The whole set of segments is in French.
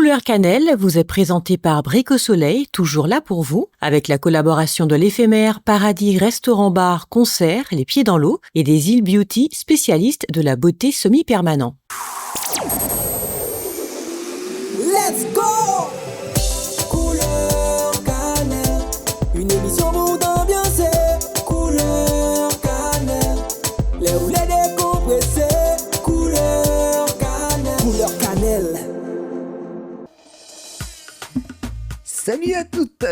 Couleur Cannelle vous est présenté par Bric au Soleil, toujours là pour vous, avec la collaboration de l'éphémère Paradis Restaurant-Bar Concert, Les Pieds dans l'eau, et des Îles Beauty, spécialistes de la beauté semi-permanent. Let's go! Couleur Cannelle, une émission pour t'ambiancer. Couleur Cannelle, les roulets décompressés. Couleur Cannelle, Couleur Cannelle. Salut à toutes,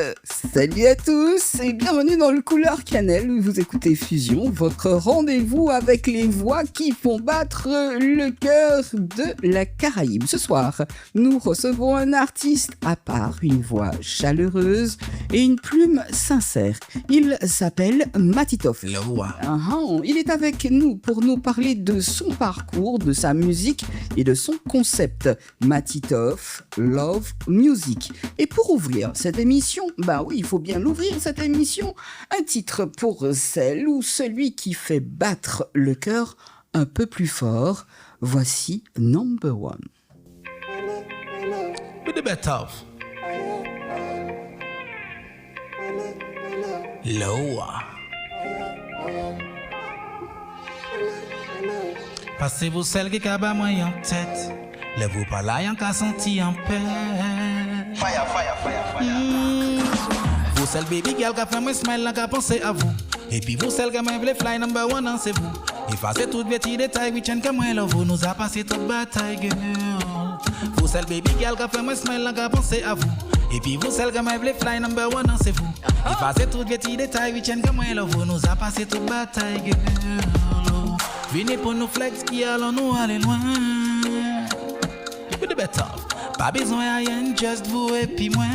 salut à tous et bienvenue dans le Couleur Cannelle où vous écoutez Fusion, votre rendez-vous avec les voix qui font battre le cœur de la Caraïbe. Ce soir, nous recevons un artiste à part, une voix chaleureuse et une plume sincère. Il s'appelle Matitoff. Il est avec nous pour nous parler de son parcours, de sa musique et de son concept. Matitoff Love Music. Et pour ouvrir cette émission, il faut bien l'ouvrir cette émission, un titre pour celle ou celui qui fait battre le cœur un peu plus fort. Voici Number One. With the bet of Loa. Passez-vous celle qui a moi en tête. Lève-vous pas là, y'en qu'a senti en paix. Fire. Vous celle baby girl qui a fait moi smile, là qu'a pensé à vous. Et puis vous celle qui m'a voulu fly number one, non c'est vous. Effacez tout petit détail, we chain comme moi love vous. Nous a passé toute bataille, girl. Vous celle baby girl qui a fait moi smile, là qu'a pensé à vous. Et puis vous celle qui m'a voulu fly number one, non c'est vous. Effacez tout petit détail, we chain comme moi love vous. Nous a passé toute bataille, girl. Venez pour nous flex qui allons nous aller loin. With the better. Pas besoin à rien, just vous et puis moi.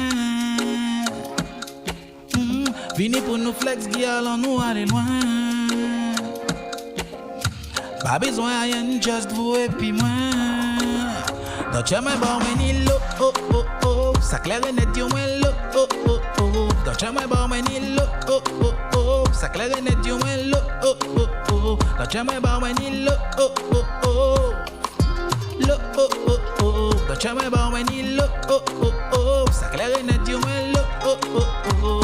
Venez pour nous flex, qui allons nous aller loin. Pas besoin à rien, just vous et puis moi. Don't you my bar when il low, oh oh oh. Ça claire et net, you when low, oh oh oh. Don't you my bar when il low, oh oh oh. Ça claire et net, you when low, oh oh oh. Don't you my bar when il low, oh oh oh. Low, oh oh oh. Don't you my bar when il low, oh oh oh. Ça claire et net, you when low, oh oh oh.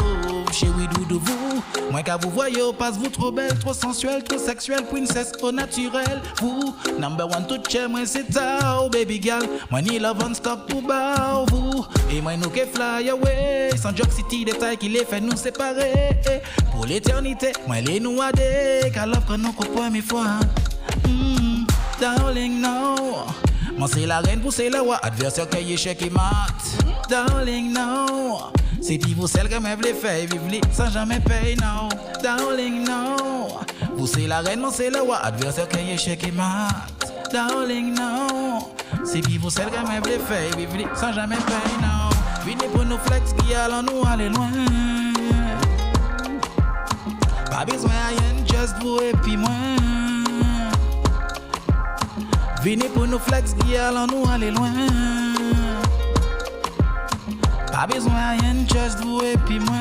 Chérie de vous, moi qu'à vous voyez, passe vous trop belle, trop sensuelle, trop sexuelle, princesse au naturel. Vous, number one tout chez moi c'est tao, baby girl. Moi ni love on stop pour bao vous. Et moi nous que fly away, sans joke city détail qui les fait nous séparer. Pour l'éternité, moi les nous adé, car love que nous coupons mes fois. Darling no, moi c'est la reine pour c'est la roi, adversaire qui échec et mat. Darling no. C'est puis vous celle que m'a voulu faire vivre sans jamais payer, non. Darling, no. Vous c'est la reine, moi c'est le roi. Adversaire qui est échec et mat. Darling, no. C'est puis vous celle que m'a voulu faire vivre sans jamais payer, non. Venez pour nous flex qui allons nous aller loin. Pas besoin à rien, just vous et puis moi. Venez pour nous flex qui allons nous aller loin. Pas besoin à rien, just vous et puis moi.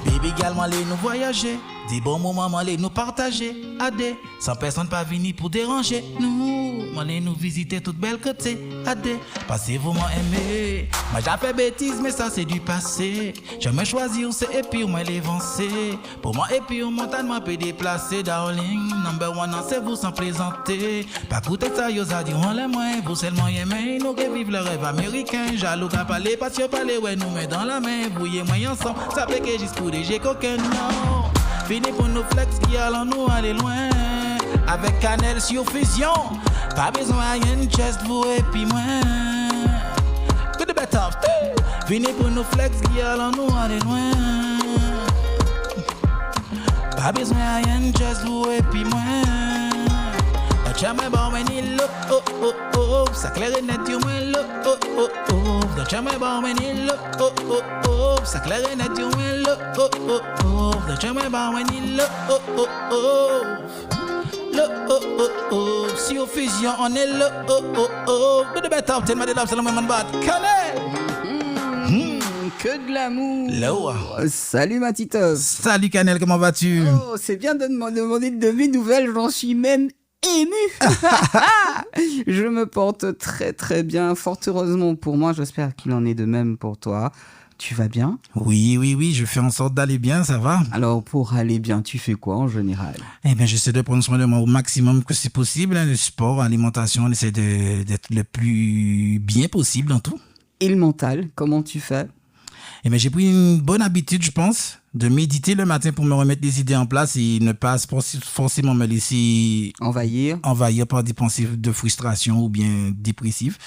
Baby girl, moi les nous voyager. Des bons moments, moi les nous partager. Adé, sans personne pas venir pour déranger. Nous, moi les nous visiter toute belle côté. Adé, passez-vous m'en aimer. Moi j'ai fait bêtise, mais ça c'est du passé. Je me choisis où c'est et puis où moi les vencer. Pour moi et puis où montagne moi peut déplacer. Darling, number one, c'est vous sans plaisanter. Pas coûter ça, yo ça dit on les moins. Vous seulement aimer, nous qui vivent le rêve américain. Jaloux qu'à parler, passion parler, ouais nous met dans la main. Vous et moi ensemble, ça fait que jusqu'au DG coquin, non. Fini pour nous flex qui allons nous aller loin. Avec Cannelle sur Fusion. Pas besoin à rien, just vous et puis moi. Good the better. Fini pour nous flex qui allons nous aller loin. Pas besoin à rien, just vous et puis moi. Don't you my bar when il look, oh oh oh. Ça claire et net, you when look, oh oh oh. Don't you my bar when il look, oh oh oh. Ça claire et net, you when look, oh oh oh. Don't you my bar when il look, oh oh oh. Look, oh oh oh. Sur Fusion, on est look, oh oh oh. Good the better, tell me the love, c'est le même bad. Cannelle. Que de l'amour. Loa. Salut Matitoff. Salut Cannelle, comment vas-tu? Oh, c'est bien de me demander de mes nouvelles, j'en suis même ému. Je me porte très très bien, fort heureusement pour moi. J'espère qu'il en est de même pour toi. Tu vas bien? Oui, je fais en sorte d'aller bien, ça va. Alors, pour aller bien, tu fais quoi en général? Eh bien, j'essaie de prendre soin de moi au maximum que c'est possible. Le sport, l'alimentation, on essaie d'être le plus bien possible dans tout. Et le mental, comment tu fais? Eh bien, j'ai pris une bonne habitude, je pense, de méditer le matin pour me remettre les idées en place et ne pas forcément me laisser envahir par des pensées de frustration ou bien dépressives.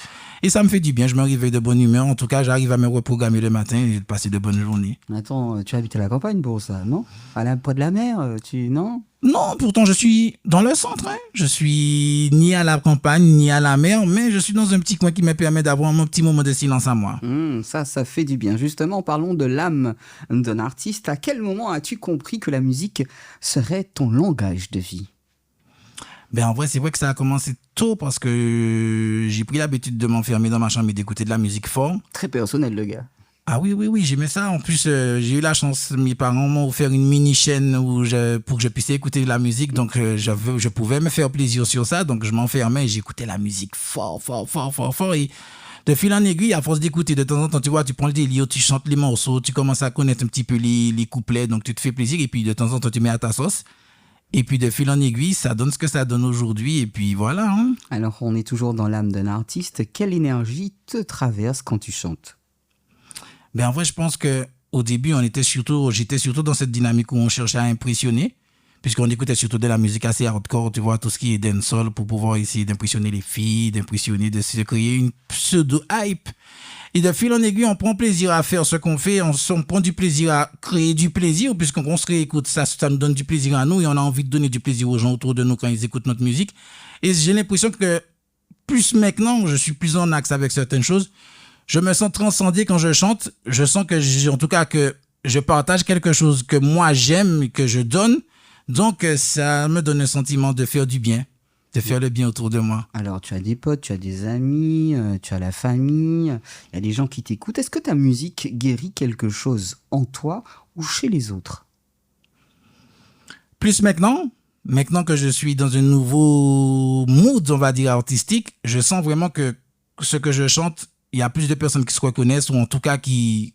Et ça me fait du bien, je me réveille de bonne humeur. En tout cas, j'arrive à me reprogrammer le matin et de passer de bonnes journées. Attends, tu habites à la campagne pour ça, non? Près de la mer, non? Non, pourtant, je suis dans le centre. Je suis ni à la campagne, ni à la mer, mais je suis dans un petit coin qui me permet d'avoir mon petit moment de silence à moi. Ça fait du bien. Justement, parlons de l'âme d'un artiste. À quel moment as-tu compris que la musique serait ton langage de vie? Ben en vrai, c'est vrai que ça a commencé tôt parce que j'ai pris l'habitude de m'enfermer dans ma chambre et d'écouter de la musique fort. Très personnel, le gars. Ah oui, j'aimais ça. En plus, j'ai eu la chance, mes parents m'ont offert une mini-chaîne pour que je puisse écouter de la musique. Donc, je pouvais me faire plaisir sur ça. Donc, je m'enfermais et j'écoutais la musique fort. Et de fil en aiguille, à force d'écouter, de temps en temps, tu vois, tu prends le délire, tu chantes les morceaux, tu commences à connaître un petit peu les couplets. Donc, tu te fais plaisir et puis de temps en temps, tu mets à ta sauce. Et puis, de fil en aiguille, ça donne ce que ça donne aujourd'hui. Et puis, voilà. Alors, on est toujours dans l'âme d'un artiste. Quelle énergie te traverse quand tu chantes? Ben en vrai, je pense qu'au début, j'étais surtout dans cette dynamique où on cherchait à impressionner, puisqu'on écoutait surtout de la musique assez hardcore, tu vois, tout ce qui est dancehall, pour pouvoir essayer d'impressionner les filles, de se créer une pseudo-hype. Et de fil en aiguille, on prend plaisir à faire ce qu'on fait, on prend du plaisir à créer du plaisir, puisqu'on se réécoute, ça nous donne du plaisir à nous, et on a envie de donner du plaisir aux gens autour de nous quand ils écoutent notre musique. Et j'ai l'impression que plus maintenant, je suis plus en axe avec certaines choses. Je me sens transcendé quand je chante. Je sens que je partage quelque chose que moi j'aime, que je donne. Donc, ça me donne un sentiment de faire du bien, de faire le bien autour de moi. Alors, tu as des potes, tu as des amis, tu as la famille, il y a des gens qui t'écoutent. Est-ce que ta musique guérit quelque chose en toi ou chez les autres? Plus maintenant que je suis dans un nouveau mood, on va dire, artistique, je sens vraiment que ce que je chante, il y a plus de personnes qui se reconnaissent ou en tout cas qui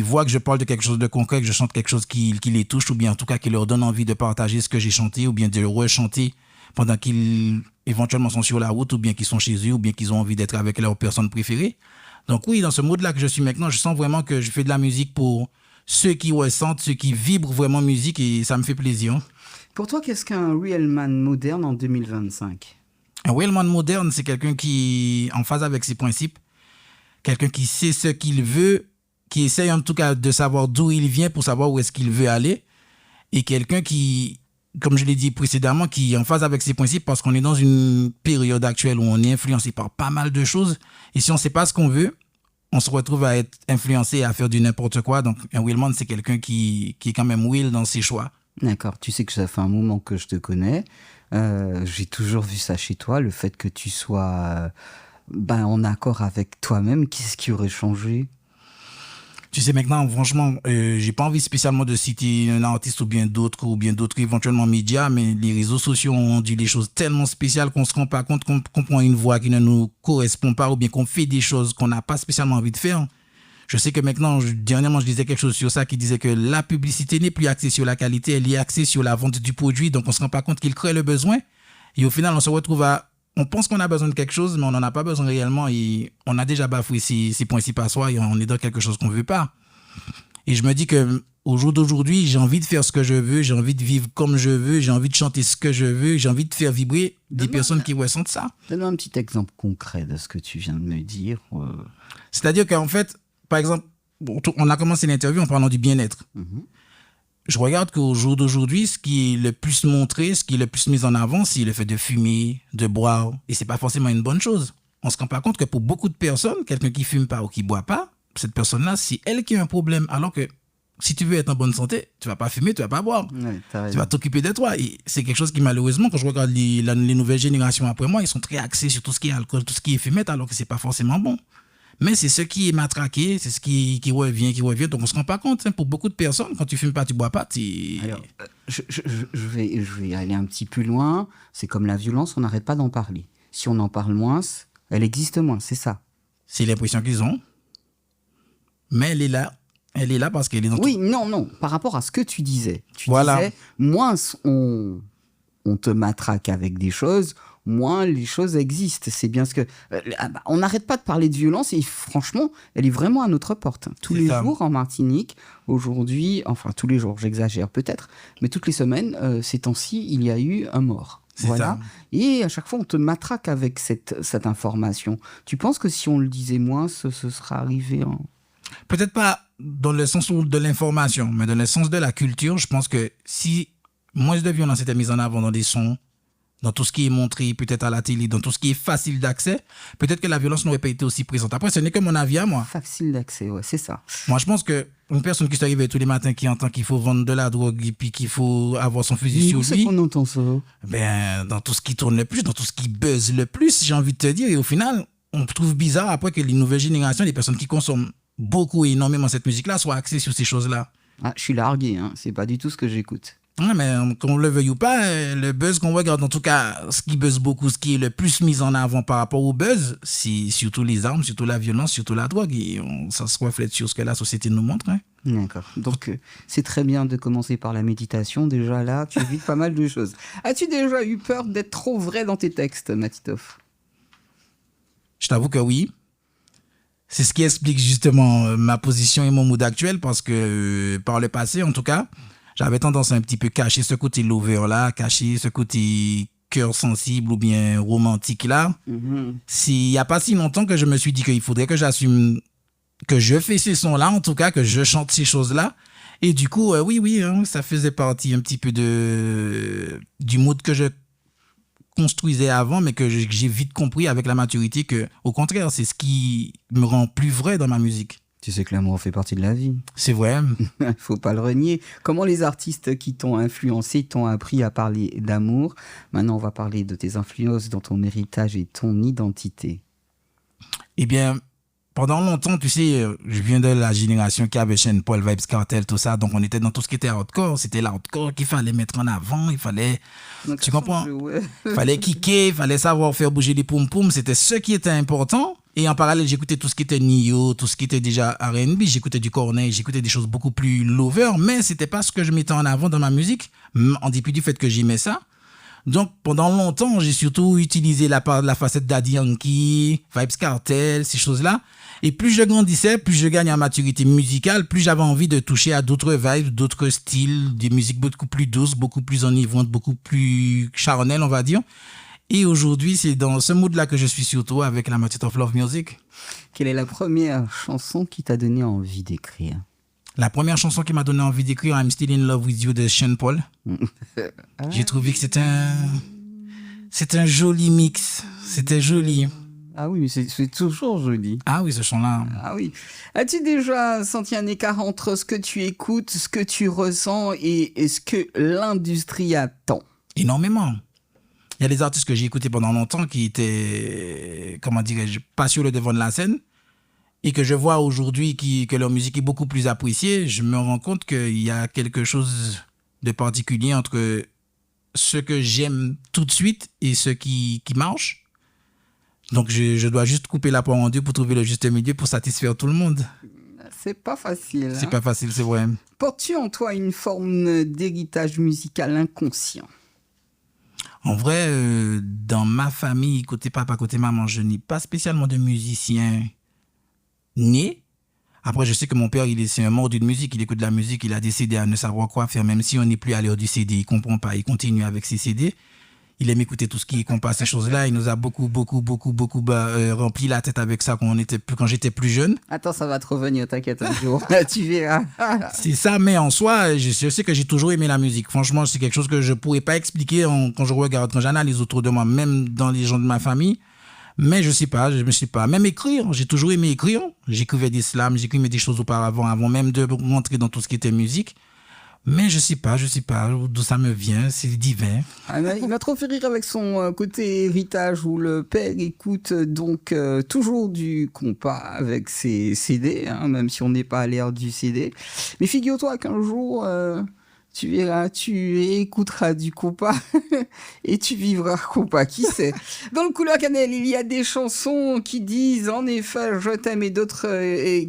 voient que je parle de quelque chose de concret, que je chante quelque chose qui les touche ou bien en tout cas qui leur donne envie de partager ce que j'ai chanté ou bien de le rechanter pendant qu'ils éventuellement sont sur la route ou bien qu'ils sont chez eux ou bien qu'ils ont envie d'être avec leur personne préférée. Donc oui, dans ce mode-là que je suis maintenant, je sens vraiment que je fais de la musique pour ceux qui ressentent, ceux qui vibrent vraiment musique et ça me fait plaisir. Pour toi, qu'est-ce qu'un real man moderne en 2025? Un real man moderne, c'est quelqu'un qui est en phase avec ses principes. Quelqu'un qui sait ce qu'il veut, qui essaye en tout cas de savoir d'où il vient pour savoir où est-ce qu'il veut aller. Et quelqu'un qui, comme je l'ai dit précédemment, qui est en phase avec ses principes parce qu'on est dans une période actuelle où on est influencé par pas mal de choses. Et si on ne sait pas ce qu'on veut, on se retrouve à être influencé et à faire du n'importe quoi. Donc un real man, c'est quelqu'un qui est quand même real dans ses choix. D'accord, tu sais que ça fait un moment que je te connais. J'ai toujours vu ça chez toi, le fait que tu sois... en accord avec toi-même. Qu'est-ce qui aurait changé? Tu sais, maintenant, franchement, j'ai pas envie spécialement de citer un artiste ou bien d'autres éventuellement médias, mais les réseaux sociaux ont dit des choses tellement spéciales qu'on se rend pas compte qu'on prend une voie qui ne nous correspond pas ou bien qu'on fait des choses qu'on n'a pas spécialement envie de faire. Je sais que maintenant, dernièrement, je disais quelque chose sur ça qui disait que la publicité n'est plus axée sur la qualité, elle est axée sur la vente du produit, donc on se rend pas compte qu'il crée le besoin. Et au final, on se retrouve on pense qu'on a besoin de quelque chose, mais on n'en a pas besoin réellement et on a déjà bafoué ses principes à soi et on est dans quelque chose qu'on ne veut pas. Et je me dis qu'au jour d'aujourd'hui, j'ai envie de faire ce que je veux, j'ai envie de vivre comme je veux, j'ai envie de chanter ce que je veux, j'ai envie de faire vibrer des personnes qui ressentent ça. Donne-moi un petit exemple concret de ce que tu viens de me dire. C'est-à-dire qu'en fait, par exemple, on a commencé l'interview en parlant du bien-être. Je regarde qu'au jour d'aujourd'hui, ce qui est le plus montré, ce qui est le plus mis en avant, c'est le fait de fumer, de boire. Et c'est pas forcément une bonne chose. On se rend pas compte que pour beaucoup de personnes, quelqu'un qui fume pas ou qui boit pas, cette personne-là, c'est elle qui a un problème. Alors que si tu veux être en bonne santé, tu vas pas fumer, tu vas pas boire. Ouais, tu vas t'occuper de toi. Et c'est quelque chose qui, malheureusement, quand je regarde les nouvelles générations après moi, ils sont très axés sur tout ce qui est alcool, tout ce qui est fumette, alors que c'est pas forcément bon. Mais c'est ce qui est matraqué, c'est ce qui revient. Donc on se rend pas compte. Pour beaucoup de personnes, quand tu fumes pas, tu bois pas. Alors, je vais aller un petit peu loin. C'est comme la violence, on n'arrête pas d'en parler. Si on en parle moins, elle existe moins, c'est ça. C'est l'impression qu'ils ont. Mais elle est là. Elle est là parce qu'elle est dans Oui, non. Par rapport à ce que tu disais. Tu Voilà. disais, moins on te matraque avec des choses, moins les choses existent. C'est bien ce que... on n'arrête pas de parler de violence et franchement, elle est vraiment à notre porte. Tous C'est les ça. jours en Martinique, aujourd'hui, enfin tous les jours, j'exagère peut-être, mais toutes les semaines, ces temps-ci, il y a eu un mort. C'est Voilà. ça. Et à chaque fois, on te matraque avec cette information. Tu penses que si on le disait moins, ce sera arrivé en... Peut-être pas dans le sens de l'information, mais dans le sens de la culture. Je pense que si moins de violence était mise en avant dans des sons, dans tout ce qui est montré, peut-être à la télé, dans tout ce qui est facile d'accès, peut-être que la violence n'aurait pas été aussi présente. Après, ce n'est que mon avis à moi. Facile d'accès, ouais, c'est ça. Moi, je pense qu'une personne qui se réveille tous les matins, qui entend qu'il faut vendre de la drogue et puis qu'il faut avoir son fusil Mais sur où c'est lui, qu'on entend ça? ben, dans tout ce qui tourne le plus, dans tout ce qui buzz le plus, j'ai envie de te dire. Et au final, on trouve bizarre après que les nouvelles générations, les personnes qui consomment beaucoup et énormément cette musique-là, soient axées sur ces choses-là. Ah, je suis largué, hein. C'est pas du tout ce que j'écoute. Ouais, mais qu'on le veuille ou pas, le buzz qu'on regarde, en tout cas, ce qui buzz beaucoup, ce qui est le plus mis en avant par rapport au buzz, c'est surtout les armes, surtout la violence, surtout la drogue. Et ça se reflète sur ce que la société nous montre. Hein. D'accord. Donc, c'est très bien de commencer par la méditation. Déjà là, tu évites pas mal de choses. As-tu déjà eu peur d'être trop vrai dans tes textes, Matitoff? Je t'avoue que oui. C'est ce qui explique justement ma position et mon mood actuel, parce que par le passé, en tout cas, j'avais tendance à un petit peu cacher ce côté lover-là, cacher ce côté cœur sensible ou bien romantique là. Il n'y a pas si longtemps que je me suis dit qu'il faudrait que j'assume que je fais ces sons-là, en tout cas, que je chante ces choses-là. Et du coup, oui, hein, ça faisait partie un petit peu du mood que je construisais avant, mais que j'ai vite compris avec la maturité que, au contraire, c'est ce qui me rend plus vrai dans ma musique. Tu sais que l'amour fait partie de la vie. C'est vrai. Il faut pas le renier. Comment les artistes qui t'ont influencé t'ont appris à parler d'amour? Maintenant, on va parler de tes influences dans ton héritage et ton identité. Eh bien, pendant longtemps, tu sais, je viens de la génération qui avait Sean Paul, Vybz Kartel, tout ça. Donc, on était dans tout ce qui était hardcore. C'était l'hardcore qu'il fallait mettre en avant. Il fallait, Donc, tu comprends? ouais. Il fallait kicker, il fallait savoir faire bouger les poum-poum. C'était ce qui était important. Et en parallèle, j'écoutais tout ce qui était Nio, tout ce qui était déjà R&B. J'écoutais du Corneille, j'écoutais des choses beaucoup plus lover. Mais c'était pas ce que je mettais en avant dans ma musique, en dépit du fait que j'aimais ça. Donc, pendant longtemps, j'ai surtout utilisé la facette Daddy Yankee, Vybz Kartel, ces choses-là. Et plus je grandissais, plus je gagnais en maturité musicale, plus j'avais envie de toucher à d'autres vibes, d'autres styles, des musiques beaucoup plus douces, beaucoup plus enivrantes, beaucoup plus charnelles, on va dire. Et aujourd'hui, c'est dans ce mood-là que je suis surtout avec la Maturity of Love Music. Quelle est la première chanson qui t'a donné envie d'écrire? La première chanson qui m'a donné envie d'écrire, I'm Still in Love with You de Sean Paul. J'ai trouvé que c'est un joli mix. C'était joli. Ah oui, c'est toujours joli. Ah oui, ce chant-là. Ah oui. As-tu déjà senti un écart entre ce que tu écoutes, ce que tu ressens et ce que l'industrie attend? Énormément. Il y a des artistes que j'ai écoutés pendant longtemps qui étaient, comment dirais-je, pas sur le devant de la scène et que je vois aujourd'hui que leur musique est beaucoup plus appréciée. Je me rends compte qu'il y a quelque chose de particulier entre ce que j'aime tout de suite et ce qui marche. Donc, je dois juste couper la poire en deux pour trouver le juste milieu pour satisfaire tout le monde. C'est pas facile. C'est pas facile, c'est vrai. Portes-tu en toi une forme d'héritage musical inconscient? En vrai, dans ma famille, côté papa, côté maman, je n'ai pas spécialement de musicien né. Après, je sais que mon père, c'est un mordu de musique, il écoute de la musique, il a décidé à ne savoir quoi faire, même si on n'est plus à l'heure du CD, il comprend pas, il continue avec ses CD. Il aime écouter tout ce qui est compas, ces choses-là. Il nous a beaucoup rempli la tête avec ça quand j'étais plus jeune. Attends, ça va te revenir, t'inquiète un jour. Tu verras. C'est ça, mais en soi, je sais que j'ai toujours aimé la musique. Franchement, c'est quelque chose que je pourrais pas expliquer quand je regarde, quand j'analyse autour de moi, même dans les gens de ma famille. Mais je sais pas. Même écrire, j'ai toujours aimé écrire. J'écrivais des slams, j'écrivais des choses auparavant, avant même de rentrer dans tout ce qui était musique. Mais je sais pas d'où ça me vient, c'est divin. Il m'a trop fait rire avec son côté héritage où le père écoute donc toujours du compas avec ses CD, hein, même si on n'est pas à l'ère du CD. Mais figure-toi qu'un jour, tu verras, tu écouteras du compas et tu vivras compas, qui sait. Dans le Couleur Cannelle, il y a des chansons qui disent en effet je t'aime et d'autres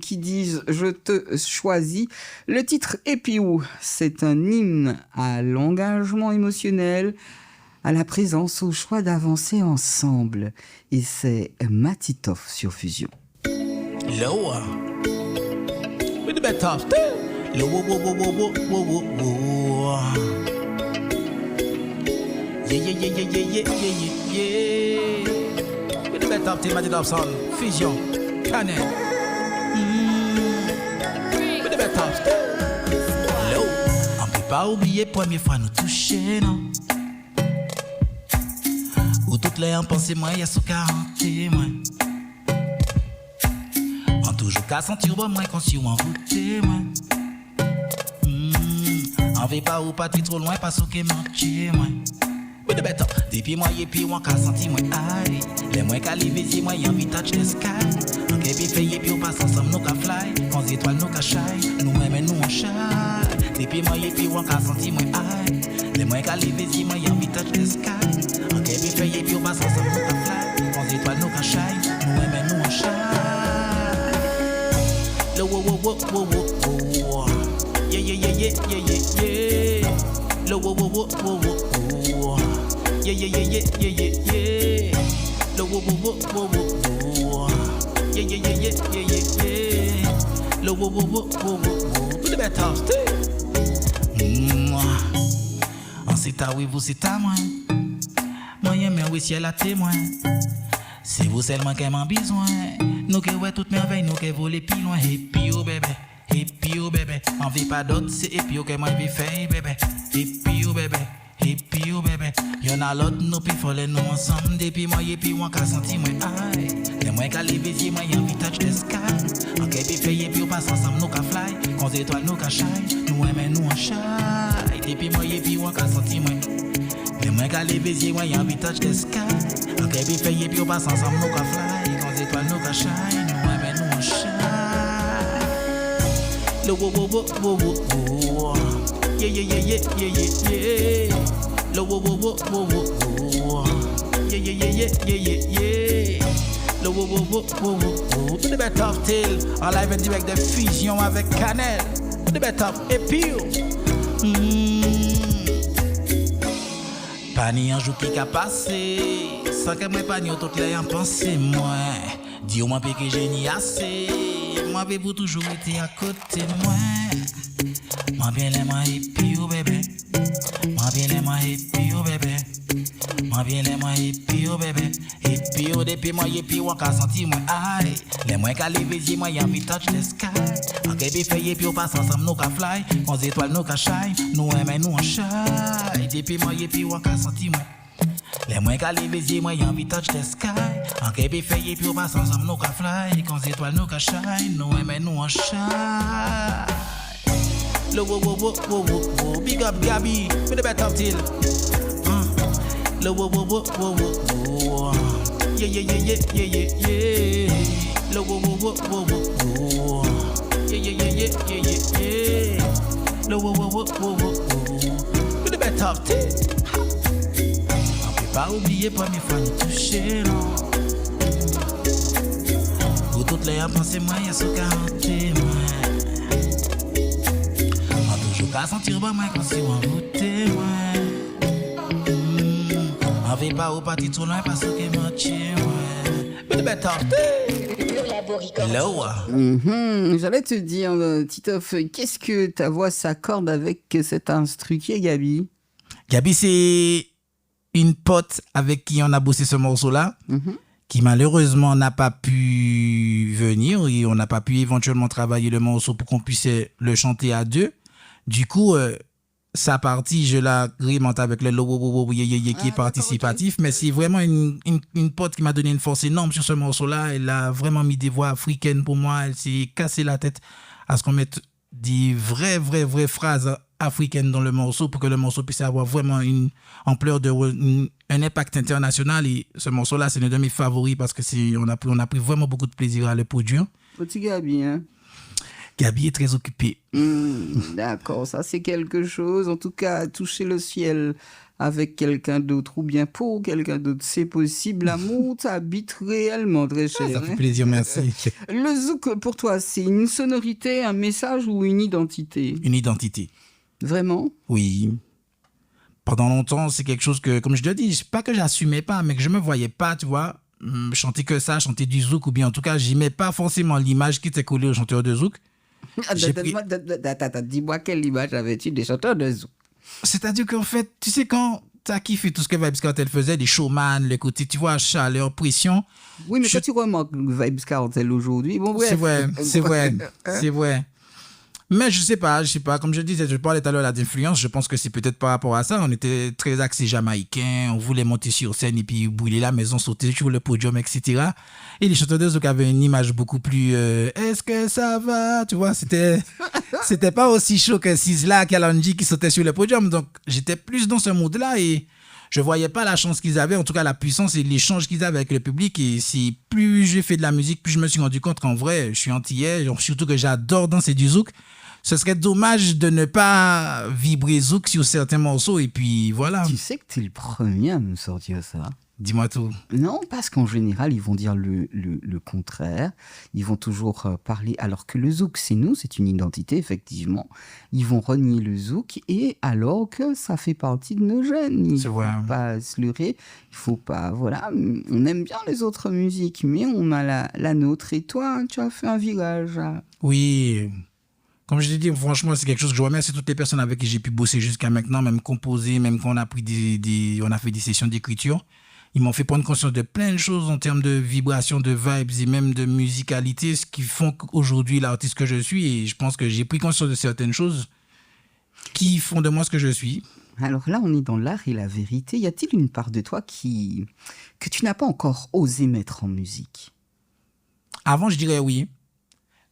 qui disent je te choisis. Le titre Épiou, c'est un hymne à l'engagement émotionnel, à la présence, au choix d'avancer ensemble. Et c'est Matitoff sur Fusion. Lower. With the better still. Low, whoa, whoa, whoa, whoa, whoa, whoa, whoa. Yeah, yeah, yeah, yeah, yeah, yeah, yeah, yeah. With the better still, Matitoff son. Fusion. Cannelle. With the better still. Low. On peut pas oublier première fois nous toucher, non. Où toutes les en pensée, moi, y'a sous 40, moi. En toujours qu'à sentir bon, moi, quand si ou en route, moi. On veut pas ou pas trop loin, pas ce qui manque, moi. Oui, de bête, depuis moi, et puis, on qu'a senti, moi, aïe. Les moins qu'à lever, moi, y'a envie touch the sky. On qu'a puis fait, et puis, on passe ensemble, nous qu'a fly. Quand les étoiles, nous qu'a shine. Nous aimons, nous, on shine. Depuis moi, et puis, on qu'a senti, moi, aïe. Les moins qu'à lever, moi, y'a envie touch the sky. On qu'a puis fait, et puis, on passe ensemble, nous qu'a fly. Quand les étoiles, nous qu'a shine. Nous aimons, nous, on shine. Le wo, wo, wo, wo, wo, wo. Yeah, yeah, yeah, yeah, yeah, yeah, yeah. Lo wo wo wo wo wo. Yeah, yeah, yeah, yeah, yeah, yeah, yeah. Lo wo wo wo wo wo. Yeah, yeah, yeah, yeah, yeah, yeah, yeah. Lo wo wo wo wo wo. With the better still. On s'est à oui, vous c'est à moi. Moi, mais oui, ciel à témoin. C'est vous seulement qui m'en besoin. Nous qui ouais toute merveille, nous qui voler plus loin. Et puis oh bébé. Et puis oh bébé, on vit pas d'autre, c'est et puis oh que moi je fais bébé. Et puis oh bébé, et puis oh bébé, y'en a l'autre nous puis faut les nous ensemble. Depuis moi et puis on qu'a senti moi aïe. Les moins qu'à lever moi y'en vit touch the sky. On qu'a puis fait et puis on passe ensemble nous qu'a fly. Quand les étoiles nous qu'a shine, nous aimons nous en shine. Depuis moi et puis on qu'a senti moi. Les moins qu'à lever moi y'en vit touch the sky. On qu'a puis fait et puis on passe ensemble nous qu'a fly. Quand les étoiles nous qu'a shine, nous aimons nous en shine. Lo wo wo wo wo wo. Yeah yeah yeah yeah yeah yeah yeah. Lo wo wo wo wo wo. Yeah yeah yeah yeah yeah yeah yeah. Lo wo wo wo wo wo. Tout de better still. En live et direct de Fusion avec Cannelle. Tout de better et puis. Pas ni un jour qui a passé. Sans que moi pas ni toutes les en pensée moi. Dis-moi que j'ai ni assez. Moi, avez-vous toujours été à côté de moi? Moi, bien les mains et puis oh bébé. Moi, bien les mains et puis oh bébé. Moi, bien les mains et puis oh bébé. Et puis oh depuis moi et puis on qu'a senti moi aïe. Les moins qu'à lever, moi y'a envie touch the sky. En qu'est fait et puis on passe ensemble nous qu'a fly. Quand les étoiles nous qu'a shine. Nous aimons nous en shine. Depuis moi et puis on qu'a senti moi. Les moins qu'à lever, moi y'a envie touch the sky. En qu'est fait et puis on passe ensemble nous qu'a fly. Quand les étoiles nous qu'a shine. Nous aimons nous en shine. Lo wo wo wo wo wo. Big up Gabby. With the better till. Lo wo wo wo wo wo. Yeah yeah yeah yeah yeah yeah yeah. Lo wo wo wo wo wo. Yeah yeah yeah yeah yeah yeah yeah. Lo wo wo wo wo wo. With the better till. Pas oublier première fois nous toucher non. Pour toutes les pensées moi y'a sous 40 moi. On toujours qu'à sentir bon moi quand si on route moi. On veut pas ou partir trop loin parce que manche moi. Mais de bête J'allais te dire Titoff, qu'est-ce que ta voix s'accorde avec cet instru qui est Gabi? Gabi c'est une pote avec qui on a bossé ce morceau-là, qui malheureusement n'a pas pu venir et on n'a pas pu éventuellement travailler le morceau pour qu'on puisse le chanter à deux. Du coup, sa partie, je l'agrémente avec le lobo qui est participatif, mais c'est vraiment une pote qui m'a donné une force énorme sur ce morceau-là. Elle a vraiment mis des voix africaines pour moi. Elle s'est cassé la tête à ce qu'on mette des vraies phrases africaine dans le morceau pour que le morceau puisse avoir vraiment une ampleur, un impact international. Et ce morceau-là, c'est l'un de mes favoris parce que on a pris vraiment beaucoup de plaisir à le produire. Petit Gabi, hein? Gabi est très occupé. D'accord, ça c'est quelque chose. En tout cas, toucher le ciel avec quelqu'un d'autre ou bien pour quelqu'un d'autre, c'est possible. L'amour t'habite réellement, très cher. Ça fait plaisir, merci. Le zouk, pour toi, c'est une sonorité, un message ou une identité? Une identité. Vraiment? Oui. Pendant longtemps, c'est quelque chose que, comme je te dis, pas que j'assumais pas, mais que je me voyais pas, tu vois, chanter que ça, chanter du zouk, ou bien en tout cas, j'aimais pas forcément l'image qui était collée aux chanteurs de zouk. Dis-moi quelle image avais-tu des chanteurs de zouk? C'est-à-dire qu'en fait, tu sais, quand t'as kiffé tout ce que Vybz Kartel faisait, les showman, le côté, tu vois, chaleur, pression. Oui, mais quand tu remarques Vybz Kartel aujourd'hui, bon, bref. C'est vrai. Mais je sais pas, comme je disais, je parlais tout à l'heure d'influence, je pense que c'est peut-être par rapport à ça, on était très axés jamaïcains, on voulait monter sur scène et puis brûler la maison, sauter sur le podium, etc. Et les chanteurs de zouk avaient une image beaucoup plus est-ce que ça va, tu vois, c'était pas aussi chaud que Sizzla, Kalonji qui sautait sur le podium, donc j'étais plus dans ce mood-là et je voyais pas la chance qu'ils avaient, en tout cas la puissance et l'échange qu'ils avaient avec le public. Et si plus j'ai fait de la musique, plus je me suis rendu compte qu'en vrai, je suis antillais, surtout que j'adore danser du zouk. Ce serait dommage de ne pas vibrer zouk sur certains morceaux et puis voilà. Tu sais que t'es le premier à me sortir ça. Dis-moi tout. Non, parce qu'en général, ils vont dire le contraire. Ils vont toujours parler, alors que le zouk, c'est nous, c'est une identité, effectivement. Ils vont renier le zouk, et alors que ça fait partie de nos gènes. Il ne faut pas se leurrer, il faut pas... Voilà, on aime bien les autres musiques, mais on a la nôtre. Et toi, tu as fait un virage. Oui. Comme je t'ai dit, franchement, c'est quelque chose que je remercie toutes les personnes avec qui j'ai pu bosser jusqu'à maintenant, même composer, même quand on a on a fait des sessions d'écriture. Ils m'ont fait prendre conscience de plein de choses en termes de vibration, de vibes et même de musicalité, ce qui font qu'aujourd'hui l'artiste que je suis. Et je pense que j'ai pris conscience de certaines choses qui font de moi ce que je suis. Alors là, on est dans l'art et la vérité. Y a-t-il une part de toi que tu n'as pas encore osé mettre en musique? Avant, je dirais oui.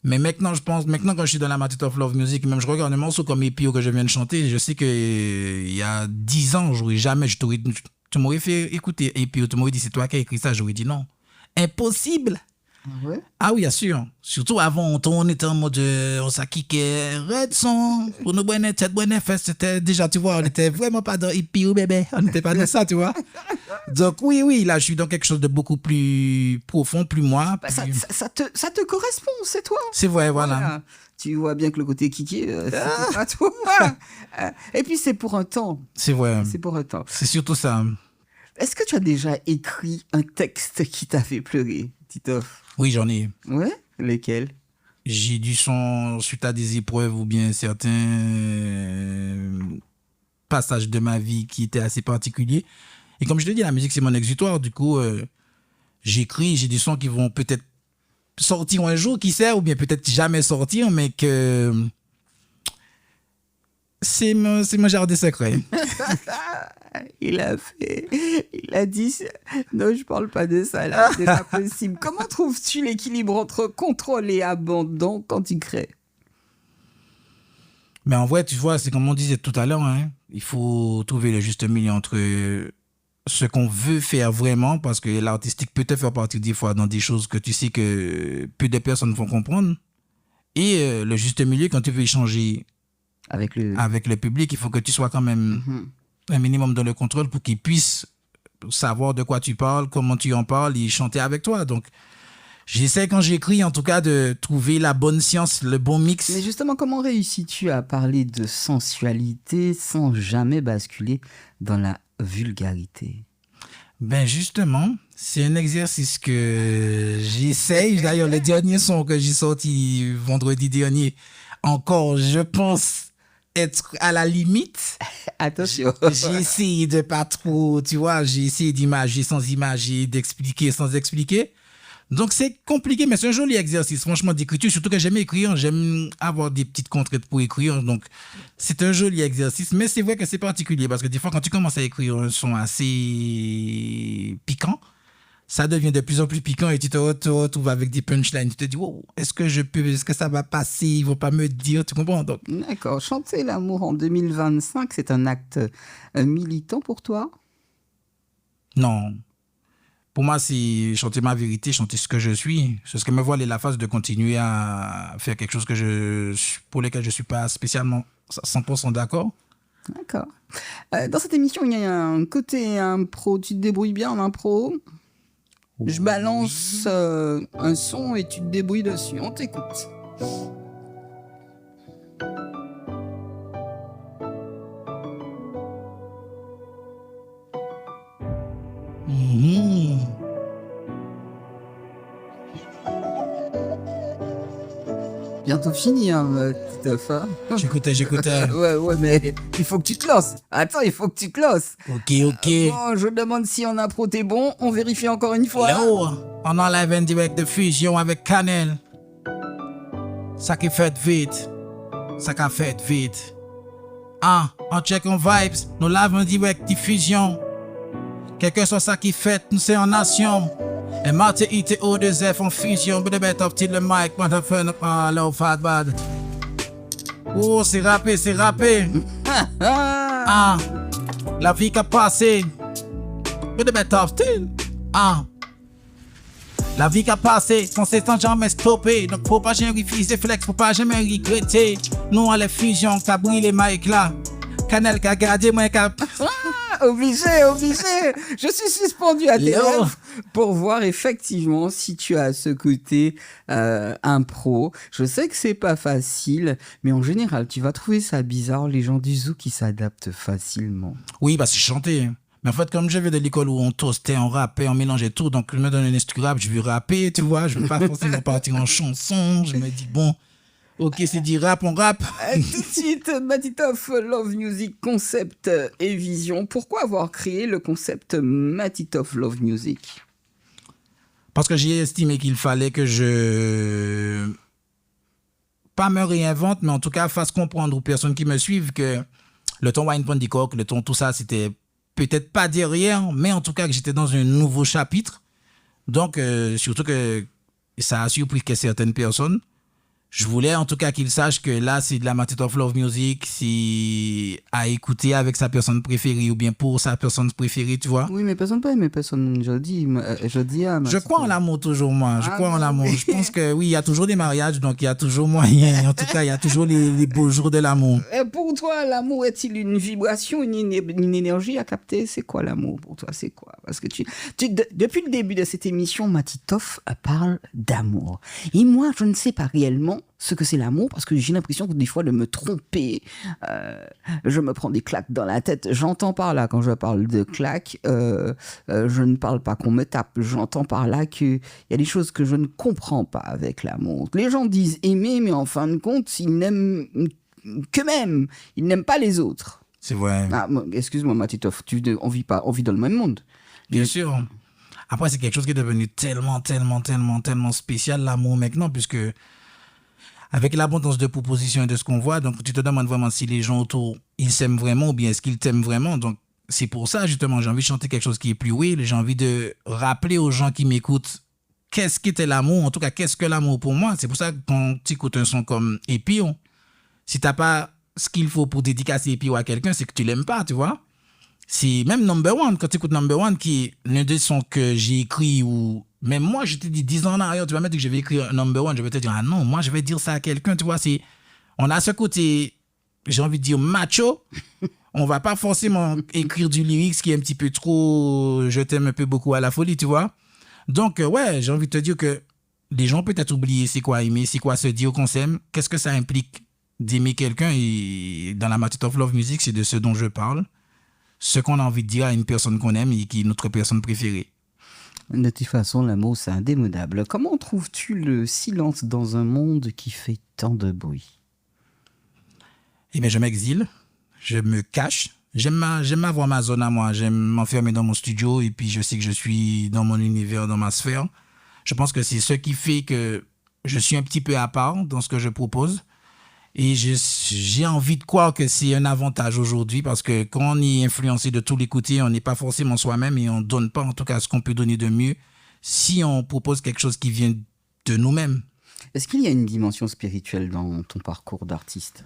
Mais maintenant, quand je suis dans la Matit of Love Music, même je regarde un morceau comme EPO que je viens de chanter, je sais qu'il y a 10 ans, tu m'aurais fait écouter EPO, tu m'aurais dit c'est toi qui as écrit ça, j'aurais dit non. Impossible. Ouais. Ah oui, bien sûr. Surtout avant, on était en mode, on s'acquiquait, Red Song, pour nous bonnes têtes, bonnes fesses, c'était déjà, tu vois, on n'était vraiment pas dans EPO, bébé, on n'était pas dans ça, tu vois. Donc oui, là, je suis dans quelque chose de beaucoup plus profond, plus moi. Bah, ça te correspond, c'est toi. C'est vrai, voilà. Tu vois bien que le côté kiké, c'est pas toi. Et puis c'est pour un temps. C'est vrai. C'est pour un temps. C'est surtout ça. Est-ce que tu as déjà écrit un texte qui t'a fait pleurer, Titoff? Oui, j'en ai. Ouais? Lesquels? J'ai du son suite à des épreuves ou bien certains passages de ma vie qui étaient assez particuliers. Et comme je te dis, la musique, c'est mon exutoire. Du coup, j'écris, j'ai des sons qui vont peut-être sortir un jour, qui sait, ou bien peut-être jamais sortir, mais que c'est mon jardin secret. Il a dit, non, je parle pas de ça là, c'est pas possible. Comment trouves-tu l'équilibre entre contrôle et abandon quand tu crées? Mais en vrai, tu vois, c'est comme on disait tout à l'heure, hein, il faut trouver le juste milieu entre ce qu'on veut faire vraiment, parce que l'artistique peut te faire partie des fois dans des choses que tu sais que peu de personnes vont comprendre, et le juste milieu quand tu veux échanger avec le public, il faut que tu sois quand même un minimum dans le contrôle pour qu'ils puissent savoir de quoi tu parles, comment tu en parles et chanter avec toi. Donc, j'essaie quand j'écris, en tout cas, de trouver la bonne science, le bon mix. Mais justement, comment réussis-tu à parler de sensualité sans jamais basculer dans la vulgarité? Ben justement, c'est un exercice que j'essaye. D'ailleurs, le dernier son que j'ai sorti vendredi dernier, encore, je pense être à la limite. Attention. J'ai essayé de pas trop, tu vois, j'ai essayé d'imager sans imager, d'expliquer sans expliquer. Donc c'est compliqué, mais c'est un joli exercice, franchement, d'écriture. Surtout que j'aime écrire, j'aime avoir des petites contraintes pour écrire. Donc c'est un joli exercice, mais c'est vrai que c'est particulier parce que des fois, quand tu commences à écrire un son assez piquant, ça devient de plus en plus piquant et tu te retrouves avec des punchlines. Tu te dis, oh, est-ce que ça va passer? Ils vont pas me dire, tu comprends? Donc, D'accord. Chanter l'amour en 2025, c'est un acte militant pour toi? non. Pour moi, c'est chanter ma vérité, chanter ce que je suis. C'est ce que me voiler la face de continuer à faire quelque chose pour lequel je ne suis pas spécialement 100% d'accord. D'accord. Dans cette émission, il y a un côté impro. Tu te débrouilles bien en impro? Je balance un son et tu te débrouilles dessus. On t'écoute. Bientôt fini, petite affaire. J'écoutais. Ouais, mais il faut que tu te lances. Attends, il faut que tu te lances. Ok. Bon, je demande si en impro t'es bon. On vérifie encore une fois. Yo, on enlève un direct de fusion avec Canel. Ça qui fait vite. On check on vibes. Nous l'avons en direct diffusion. Quel que soit ça qui fait, nous c'est en nation. Et Martin ITO 2F en fusion. But the bet of till the mic. Motherfucker, low fat bad. Oh, c'est rappé. La vie qui a passé. But the bet of till. La vie qui a passé, sans sans jamais stopper. Donc faut pas jamais refuser flex, faut pas jamais regretter. Nous on les fusions, qu'a brûlé ma éclat. Canel qu'a gardé moi qu'a... Obligé. Je suis suspendu à tes lèvres pour voir effectivement si tu as ce côté impro. Je sais que c'est pas facile, mais en général, tu vas trouver ça bizarre, les gens du zoo qui s'adaptent facilement. Oui, bah c'est chanté. Mais en fait, comme je viens de l'école où on toastait, on rappait, on mélangeait tout, donc je me donne un instru rap, je veux rapper, tu vois, je veux pas forcément partir en chanson. Je me dis, bon, ok, c'est dit rap, on rappe. Tout de suite, Matitoff Love Music, concept et vision. Pourquoi avoir créé le concept Matitoff Love Music? Parce que j'ai estimé qu'il fallait que je... pas me réinvente, mais en tout cas fasse comprendre aux personnes qui me suivent que le ton Wine Pondicock, le ton tout ça, c'était peut-être pas derrière, mais en tout cas que j'étais dans un nouveau chapitre. Donc, surtout que ça a surpris que certaines personnes. Je voulais en tout cas qu'ils sachent que là, c'est de la Matitoff Love Music, c'est à écouter avec sa personne préférée ou bien pour sa personne préférée, tu vois. Oui, mais personne pas aimé personne, je dis Je crois en l'amour toujours, moi. Je crois en l'amour. Je pense que oui, il y a toujours des mariages, donc il y a toujours moyen. En tout cas, il y a toujours les beaux jours de l'amour. Pour toi, l'amour est-il une vibration, une énergie à capter? C'est quoi l'amour pour toi? C'est quoi? Parce que depuis le début de cette émission, Matitoff parle d'amour. Et moi, je ne sais pas réellement ce que c'est l'amour, parce que j'ai l'impression que des fois de me tromper, je me prends des claques dans la tête. J'entends par là, quand je parle de claques, je ne parle pas qu'on me tape, j'entends par là qu'il y a des choses que je ne comprends pas avec l'amour. Les gens disent aimer, mais en fin de compte, ils n'aiment qu'eux-mêmes, ils n'aiment pas les autres. C'est vrai. Excuse-on Matitoff, on vit dans le même monde. Bien sûr. Après, c'est quelque chose qui est devenu tellement spécial, l'amour maintenant, puisque avec l'abondance de propositions et de ce qu'on voit, donc tu te demandes vraiment si les gens autour, ils s'aiment vraiment ou bien est-ce qu'ils t'aiment vraiment. Donc c'est pour ça, justement, j'ai envie de chanter quelque chose qui est plus real. J'ai envie de rappeler aux gens qui m'écoutent qu'est-ce qu'était l'amour, en tout cas, qu'est-ce que l'amour pour moi. C'est pour ça que quand tu écoutes un son comme Epio, si tu n'as pas ce qu'il faut pour dédicacer Epio à quelqu'un, c'est que tu l'aimes pas, tu vois. C'est même Number One, quand tu écoutes Number One, qui est l'un des sons que j'ai écrit ou... Même moi, je te dis 10 ans en arrière, tu vas me dire que je vais écrire Number One, je vais te dire, ah non, moi, je vais dire ça à quelqu'un, tu vois, on a ce côté, j'ai envie de dire, macho. On va pas forcément écrire du lyrics qui est un petit peu trop, je t'aime un peu beaucoup à la folie, tu vois. Donc, ouais, j'ai envie de te dire que les gens peut-être oublier c'est quoi aimer, c'est quoi se dire qu'on s'aime, qu'est-ce que ça implique d'aimer quelqu'un, et dans la Matitoff Love Music, c'est de ce dont je parle. Ce qu'on a envie de dire à une personne qu'on aime et qui est notre personne préférée. De toute façon, l'amour, c'est indémodable. Comment trouves-tu le silence dans un monde qui fait tant de bruit? Eh bien, je m'exile, je me cache. J'aime avoir ma zone à moi. J'aime m'enfermer dans mon studio et puis je sais que je suis dans mon univers, dans ma sphère. Je pense que c'est ce qui fait que je suis un petit peu à part dans ce que je propose. Et j'ai envie de croire que c'est un avantage aujourd'hui parce que quand on est influencé de tous les côtés, on n'est pas forcément soi-même et on ne donne pas en tout cas ce qu'on peut donner de mieux si on propose quelque chose qui vient de nous-mêmes. Est-ce qu'il y a une dimension spirituelle dans ton parcours d'artiste?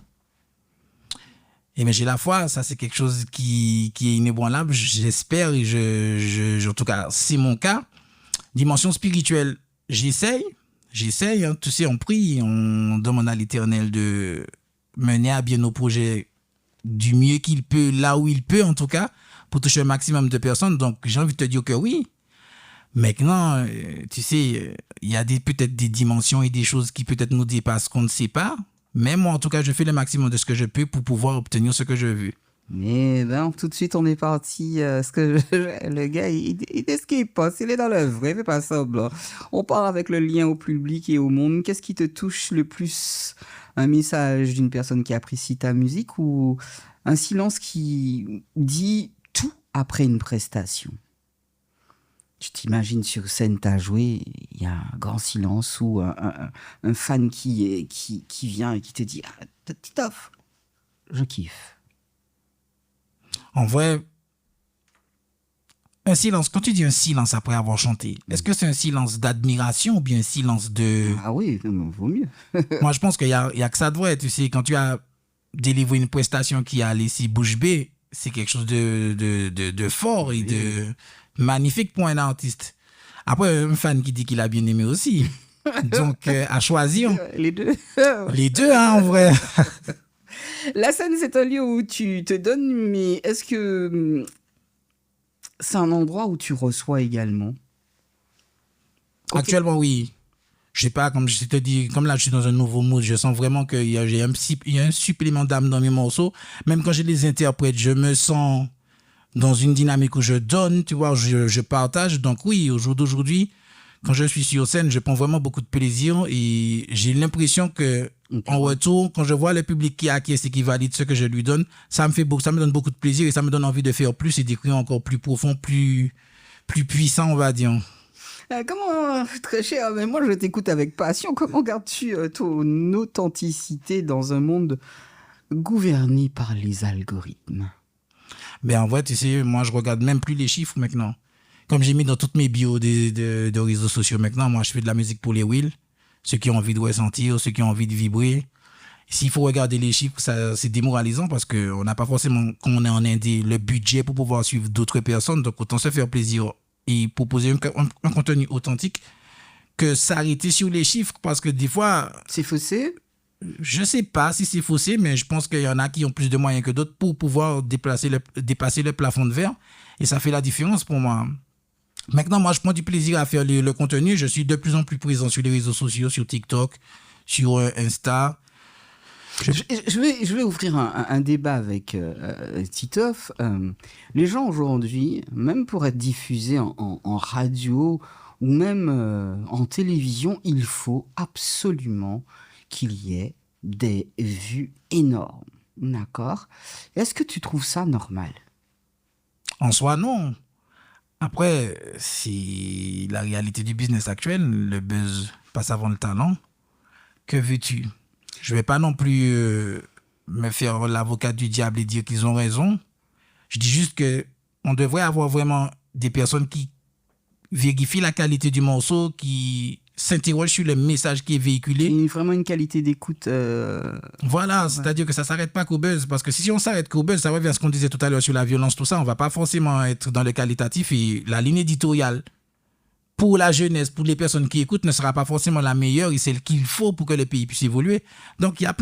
Et mais j'ai la foi, ça c'est quelque chose qui est inébranlable, j'espère, et en tout cas, c'est mon cas. Dimension spirituelle, j'essaye, hein, tu sais, on prie, on demande à l'Éternel de mener à bien nos projets du mieux qu'il peut, là où il peut en tout cas, pour toucher un maximum de personnes. Donc j'ai envie de te dire que oui. Maintenant, tu sais, il y a peut-être des dimensions et des choses qui peut-être nous dépassent qu'on ne sait pas. Mais moi, en tout cas, je fais le maximum de ce que je peux pour pouvoir obtenir ce que je veux. Mais ben, tout de suite, on est parti. Le gars, il est ce qu'il pense. Il est dans le vrai, fais pas semblant. On part avec le lien au public et au monde. Qu'est-ce qui te touche le plus? Un message d'une personne qui apprécie ta musique ou un silence qui dit tout après une prestation? Tu t'imagines sur scène, t'as joué, il y a un grand silence ou un fan qui vient et qui te dit « Titoff, je kiffe ». En vrai, un silence, quand tu dis un silence après avoir chanté, est-ce que c'est un silence d'admiration ou bien un silence de... Ah oui, vaut mieux. Moi, je pense qu'il y a que ça de vrai. Tu sais, quand tu as délivré une prestation qui a laissé bouche bée, c'est quelque chose de fort et de magnifique pour un artiste. Après, un fan qui dit qu'il a bien aimé aussi. Donc, à choisir. Les deux. Les deux, hein, en vrai. La scène, c'est un lieu où tu te donnes, mais est-ce que c'est un endroit où tu reçois également? Actuellement, oui. Je sais pas, comme je te dis, comme là, je suis dans un nouveau mood, je sens vraiment qu'il y a un supplément d'âme dans mes morceaux. Même quand je les interprète, je me sens dans une dynamique où je donne, tu vois, je partage. Donc oui, au jour d'aujourd'hui, quand je suis sur scène, je prends vraiment beaucoup de plaisir et j'ai l'impression que en retour, quand je vois le public qui acquiesce et qui valide ce que je lui donne, ça me donne beaucoup de plaisir et ça me donne envie de faire plus et d'écrire encore plus profond, plus puissant, on va dire. Comment, très cher, mais moi je t'écoute avec passion, comment gardes-tu ton authenticité dans un monde gouverné par les algorithmes? Mais en vrai, tu sais, moi, je regarde même plus les chiffres maintenant. Comme j'ai mis dans toutes mes bios de réseaux sociaux maintenant, moi, je fais de la musique pour les wheels, ceux qui ont envie de ressentir, ceux qui ont envie de vibrer. S'il faut regarder les chiffres, ça, c'est démoralisant parce qu'on n'a pas forcément, quand on est en Indé, le budget pour pouvoir suivre d'autres personnes. Donc, autant se faire plaisir et proposer un contenu authentique que s'arrêter sur les chiffres parce que des fois... C'est faussé? Je sais pas si c'est faussé, mais je pense qu'il y en a qui ont plus de moyens que d'autres pour pouvoir dépasser le plafond de verre. Et ça fait la différence pour moi. Maintenant, moi, je prends du plaisir à faire le contenu. Je suis de plus en plus présent sur les réseaux sociaux, sur TikTok, sur Insta. Je vais ouvrir un débat avec Titoff. Les gens aujourd'hui, même pour être diffusés en radio ou même en télévision, il faut absolument qu'il y ait des vues énormes. D'accord? Est-ce que tu trouves ça normal? En soi, non. Après, c'est la réalité du business actuel. Le buzz passe avant le talent. Que veux-tu? Je vais pas non plus me faire l'avocat du diable et dire qu'ils ont raison. Je dis juste que on devrait avoir vraiment des personnes qui vérifient la qualité du morceau, qui s'interrogent sur le message qui est véhiculé. Il y a vraiment une qualité d'écoute. Voilà, c'est-à-dire que ça s'arrête pas qu'au buzz. Parce que si on s'arrête qu'au buzz, ça revient à ce qu'on disait tout à l'heure sur la violence, tout ça. On va pas forcément être dans le qualitatif et la ligne éditoriale pour la jeunesse, pour les personnes qui écoutent, ne sera pas forcément la meilleure et celle qu'il faut pour que le pays puisse évoluer. Donc, il y a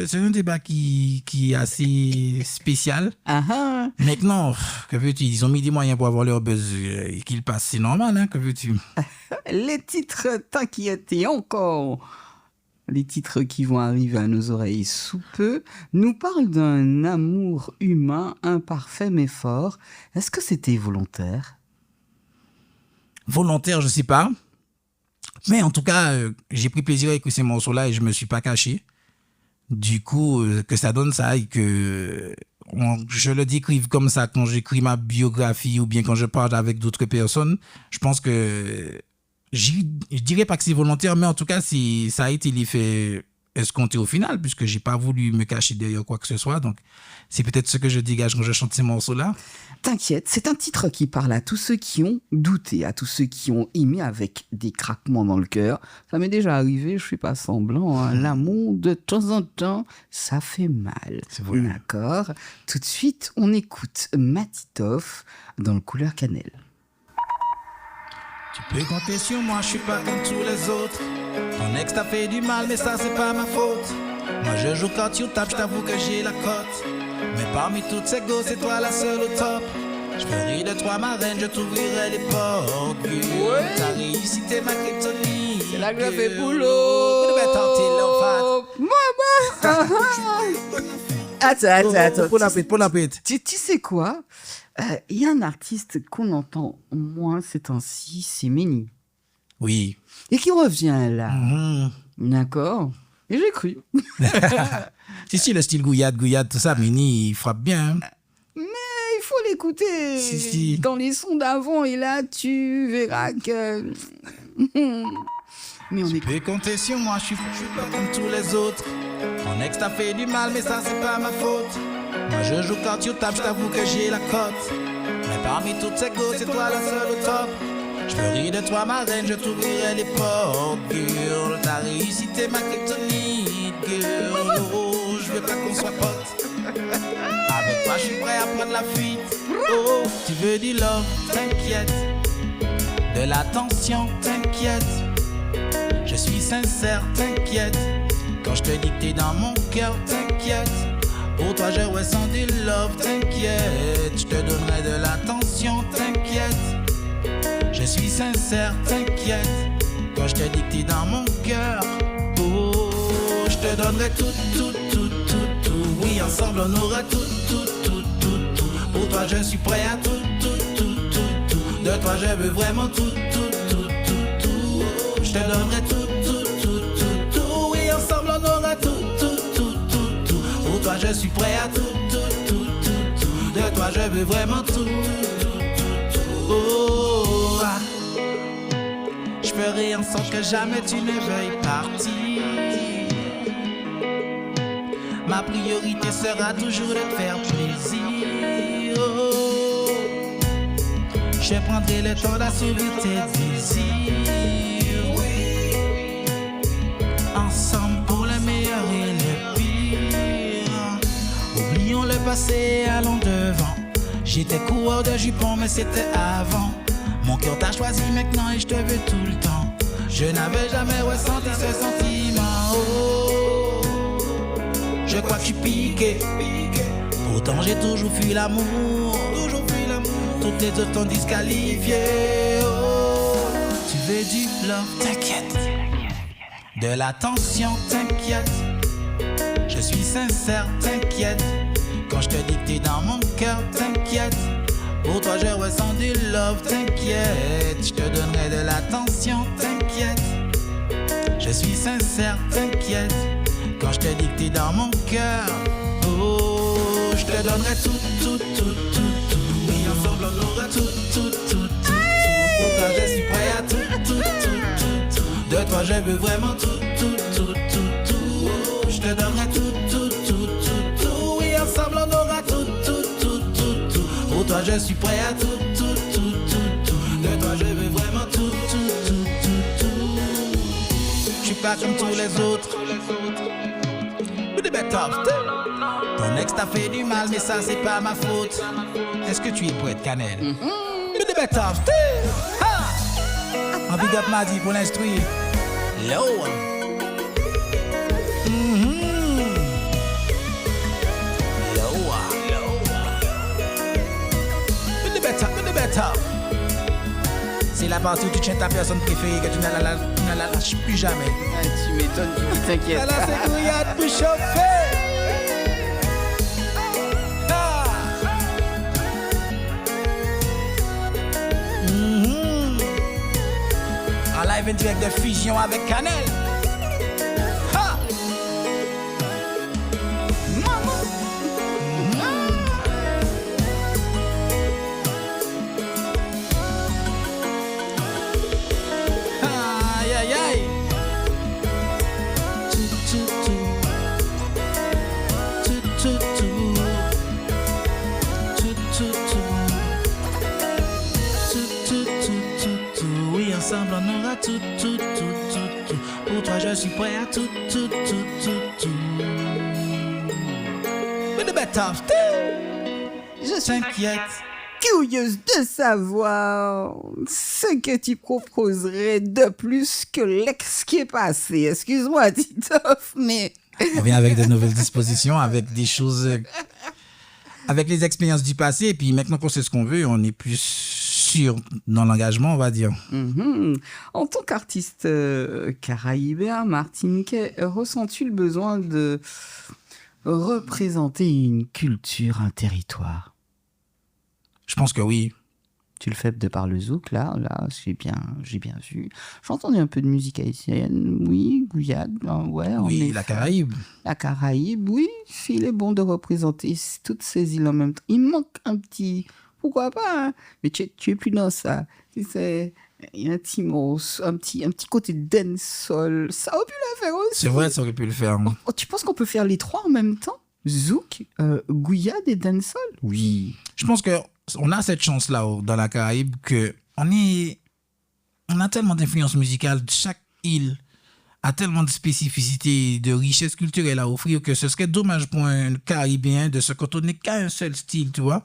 c'est un débat qui est assez spécial. Ah. Maintenant, que veux-tu? Ils ont mis des moyens pour avoir leur buzz et qu'ils passent. C'est normal, hein? Que veux-tu? Les titres, t'inquiète, et encore les titres qui vont arriver à nos oreilles sous peu, nous parlent d'un amour humain imparfait mais fort. Est-ce que c'était volontaire? Volontaire, je sais pas. Mais en tout cas, j'ai pris plaisir avec ces morceaux-là et je me suis pas caché. Du coup, que ça donne ça et que je le décrive comme ça quand j'écris ma biographie ou bien quand je parle avec d'autres personnes, je pense que je dirais pas que c'est volontaire, mais en tout cas, ça a été l'effet escompté au final, puisque j'ai pas voulu me cacher derrière quoi que ce soit. Donc, c'est peut-être ce que je dégage quand je chante ces morceaux-là. T'inquiète, c'est un titre qui parle à tous ceux qui ont douté, à tous ceux qui ont aimé avec des craquements dans le cœur. Ça m'est déjà arrivé, je suis pas semblant. Hein. L'amour, de temps en temps, ça fait mal. C'est vrai. D'accord. Tout de suite, on écoute Matitoff dans le couleur cannelle. Tu peux compter sur moi, je suis pas comme tous les autres. Ton ex t'a fait du mal, mais ça c'est pas ma faute. Moi je joue quand tu tapes, je t'avoue que j'ai la cote. Mais parmi toutes ces gosses, c'est toi la seule au top. Je ferai de toi ma reine, je t'ouvrirai les portes. Ouais. Ta réussite est ma kryptonite. C'est là que je fais boulot. Attends. Pour la pète. Tu sais quoi? Il y a un artiste qu'on entend moins ces temps-ci, c'est Méni. Oui. Et qui revient là. Mhm. D'accord. Et j'ai cru. Si, le style gouillade, tout ça, Mini, il frappe bien. Il faut l'écouter. Si. Dans les sons d'avant, et là, tu verras que... Mais on Tu écoute. peux compter sur moi, je suis pas comme tous les autres. Ton ex t'a fait du mal, mais ça c'est pas ma faute. Moi je joue quand tu tapes, je t'avoue que j'ai la cote. Mais parmi toutes ces gosses, c'est toi la seule au top. Je ferai de toi ma reine, je t'ouvrirai les portes, girl. Ta réussite est ma kryptonite, girl. Oh, je veux pas qu'on soit potes. Avec toi, je suis prêt à prendre la fuite. Oh, tu veux du love, t'inquiète. De l'attention, t'inquiète. Je suis sincère, t'inquiète. Quand je te dis que t'es dans mon cœur, t'inquiète. Pour toi je ressens du love, t'inquiète. Je te donnerai de l'attention, t'inquiète. Je suis sincère, t'inquiète. Quand je te dis que t'es dans mon cœur, oh, je te donnerai tout. Oui, ensemble on aura tout. Pour toi je suis prêt à tout. De toi je veux vraiment tout. Je te donnerai tout. Oui, ensemble on aura tout. Pour toi je suis prêt à tout. De toi je veux vraiment tout. Oh, ah. Je ferai en sorte que jamais tu ne veuilles partir. Ma priorité sera toujours de te faire plaisir. Oh, je prendrai le temps d'assouvir tes désirs. Oui, ensemble pour le meilleur et le pire. Oublions le passé, allons devant. J'étais coureur de jupons, mais c'était avant. Mon cœur t'a choisi maintenant et je te veux tout le temps. Je n'avais jamais ressenti ce sentiment. Oh, je crois que je suis piqué. Pourtant j'ai toujours fui l'amour. Toutes les autres t'ont disqualifié. Oh, tu veux du love, t'inquiète. De l'attention, t'inquiète. Je suis sincère, t'inquiète. Quand je te dis que t'es dans mon cœur, t'inquiète. Pour toi je ressens du love, t'inquiète. Je te donnerai de l'attention, t'inquiète. Je suis sincère, t'inquiète. Quand je te dis que t'es dans mon cœur, oh, je te donnerai tout. Oui, ensemble on aura tout. Pour toi je suis prêt à tout. De toi je veux vraiment tout. Oh, je te donnerai tout. Oui, ensemble on aura tout. Pour toi je suis prêt à tout. De toi je veux vraiment tout. Je suis pas comme tous les autres. Ton ex t'a fait du mal, mais ça c'est pas ma faute. Est-ce que tu es poète cannelle? Un big up Madi pour l'instruire. Yo. C'est la partie où tu tiens ta personne préférée que tu ne la lâches plus jamais. Ah, tu m'étonnes, t'inquiète. Elle a ses couillades pour chauffer. En live et direct de fusion avec Cannelle. Ha! Aïe aïe aïe. suis prêt à tout. With the best of Je suis t'inquiète. curieuse de savoir ce que tu proposerais de plus que l'ex qui est passé. Excuse-moi, Titoff, mais... On vient avec de nouvelles dispositions, avec des choses, avec les expériences du passé. Et puis maintenant qu'on sait ce qu'on veut, on est plus sûr dans l'engagement, on va dire. En tant qu'artiste caraïbéen, martiniquais, ressens-tu le besoin de représenter une culture, un territoire? Je pense que oui. Tu le fais de par le zouk, là, j'ai bien vu. J'ai entendu un peu de musique haïtienne, oui, Guyane, ouais. Oui, la Caraïbe. La Caraïbe, oui, il est bon de représenter toutes ces îles en même temps. Il manque un petit, pourquoi pas, hein? Mais tu es plus dans ça. Il y a un petit côté dancehall. Ça aurait pu le faire aussi. C'est vrai, ça aurait pu le faire. Oh, tu penses qu'on peut faire les trois en même temps? Zouk, Guyane et dancehall? Oui. Je pense que on a cette chance-là dans la Caraïbe que on a tellement d'influences musicales. Chaque île a tellement de spécificités, de richesses culturelles à offrir que ce serait dommage pour un Caribéen de se cantonner qu'à un seul style, tu vois.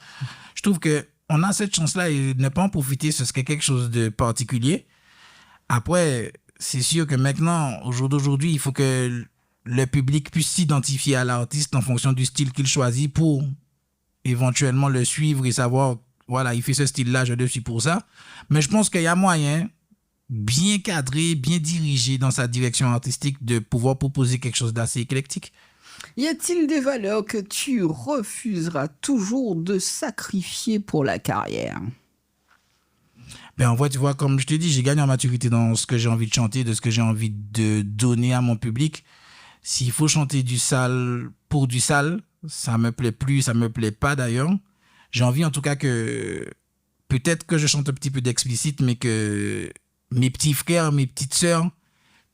Je trouve que on a cette chance-là et ne pas en profiter, ce serait quelque chose de particulier. Après, c'est sûr que maintenant, au jour d'aujourd'hui, il faut que le public puisse s'identifier à l'artiste en fonction du style qu'il choisit pour éventuellement le suivre et savoir, voilà, il fait ce style-là, je le suis pour ça. Mais je pense qu'il y a moyen, bien cadré, bien dirigé dans sa direction artistique, de pouvoir proposer quelque chose d'assez éclectique. Y a-t-il des valeurs que tu refuseras toujours de sacrifier pour la carrière? Ben, en vrai, tu vois, comme je te dis, j'ai gagné en maturité dans ce que j'ai envie de chanter, de ce que j'ai envie de donner à mon public. S'il faut chanter du sale pour du sale, ça me plaît plus, ça me plaît pas d'ailleurs. J'ai envie en tout cas que, peut-être que je chante un petit peu d'explicite, mais que mes petits frères, mes petites sœurs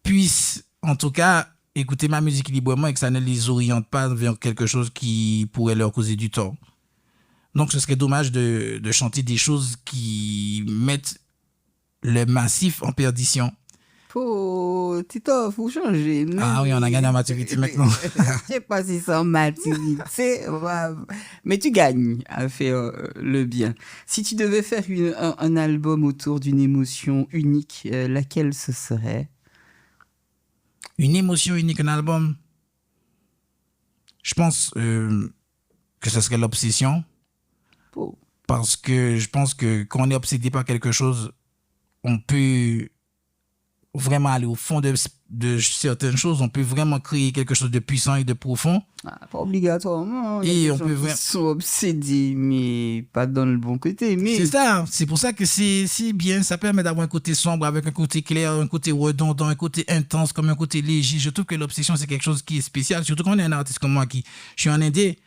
puissent en tout cas écouter ma musique librement et que ça ne les oriente pas vers quelque chose qui pourrait leur causer du tort. Donc ce serait dommage de chanter des choses qui mettent le massif en perdition. Oh, Tito, faut changer. Ah oui, on a gagné en maturité maintenant. Je sais pas si c'est en maturité, mais tu gagnes à faire le bien. Si tu devais faire un album autour d'une émotion unique, laquelle ce serait? Une émotion unique, un album? Je pense que ce serait l'obsession. Oh. Parce que je pense que quand on est obsédé par quelque chose, on peut vraiment aller au fond de certaines choses, on peut vraiment créer quelque chose de puissant et de profond. Ah, pas obligatoirement. Et on gens peut qui vraiment... sont obsédés, mais pas dans le bon côté. Mais... C'est ça, c'est pour ça que c'est bien, ça permet d'avoir un côté sombre avec un côté clair, un côté redondant, un côté intense comme un côté léger. Je trouve que l'obsession, c'est quelque chose qui est spécial, surtout quand on est un artiste comme moi qui je suis en indé.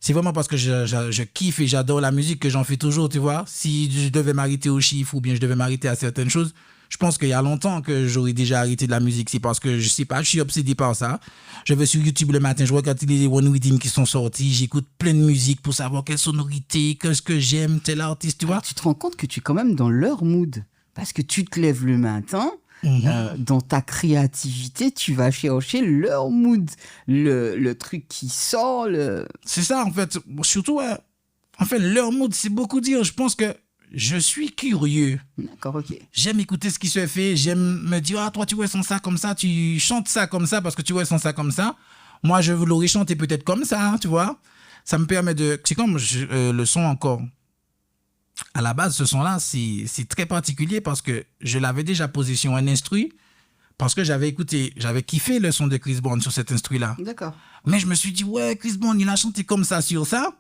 C'est vraiment parce que je kiffe et j'adore la musique que j'en fais toujours, tu vois. Si je devais m'arrêter aux chiffres ou bien je devais m'arrêter à certaines choses, je pense qu'il y a longtemps que j'aurais déjà arrêté de la musique. C'est parce que, je sais pas, je suis obsédé par ça. Je vais sur YouTube le matin, je regarde les One Rhythm qui sont sortis, j'écoute plein de musique pour savoir quelle sonorité, qu'est-ce que j'aime, tel artiste, tu vois. Tu te rends compte que tu es quand même dans leur mood. Parce que tu te lèves le matin, dans ta créativité, tu vas chercher leur mood. Le truc qui sort, C'est ça, en fait. Surtout, en fait, leur mood, c'est beaucoup dire. Je pense que je suis curieux. D'accord, ok. J'aime écouter ce qui se fait. J'aime me dire, ah, toi, tu ressens ça comme ça. Tu chantes ça comme ça parce que tu ressens ça comme ça. Moi, je l'aurais chanté peut-être comme ça, tu vois. Ça me permet de... C'est comme le son encore. À la base, ce son-là, c'est très particulier parce que je l'avais déjà posé sur un instru parce que j'avais kiffé le son de Chris Brown sur cet instru-là. D'accord. Mais je me suis dit, ouais, Chris Brown, il a chanté comme ça sur ça.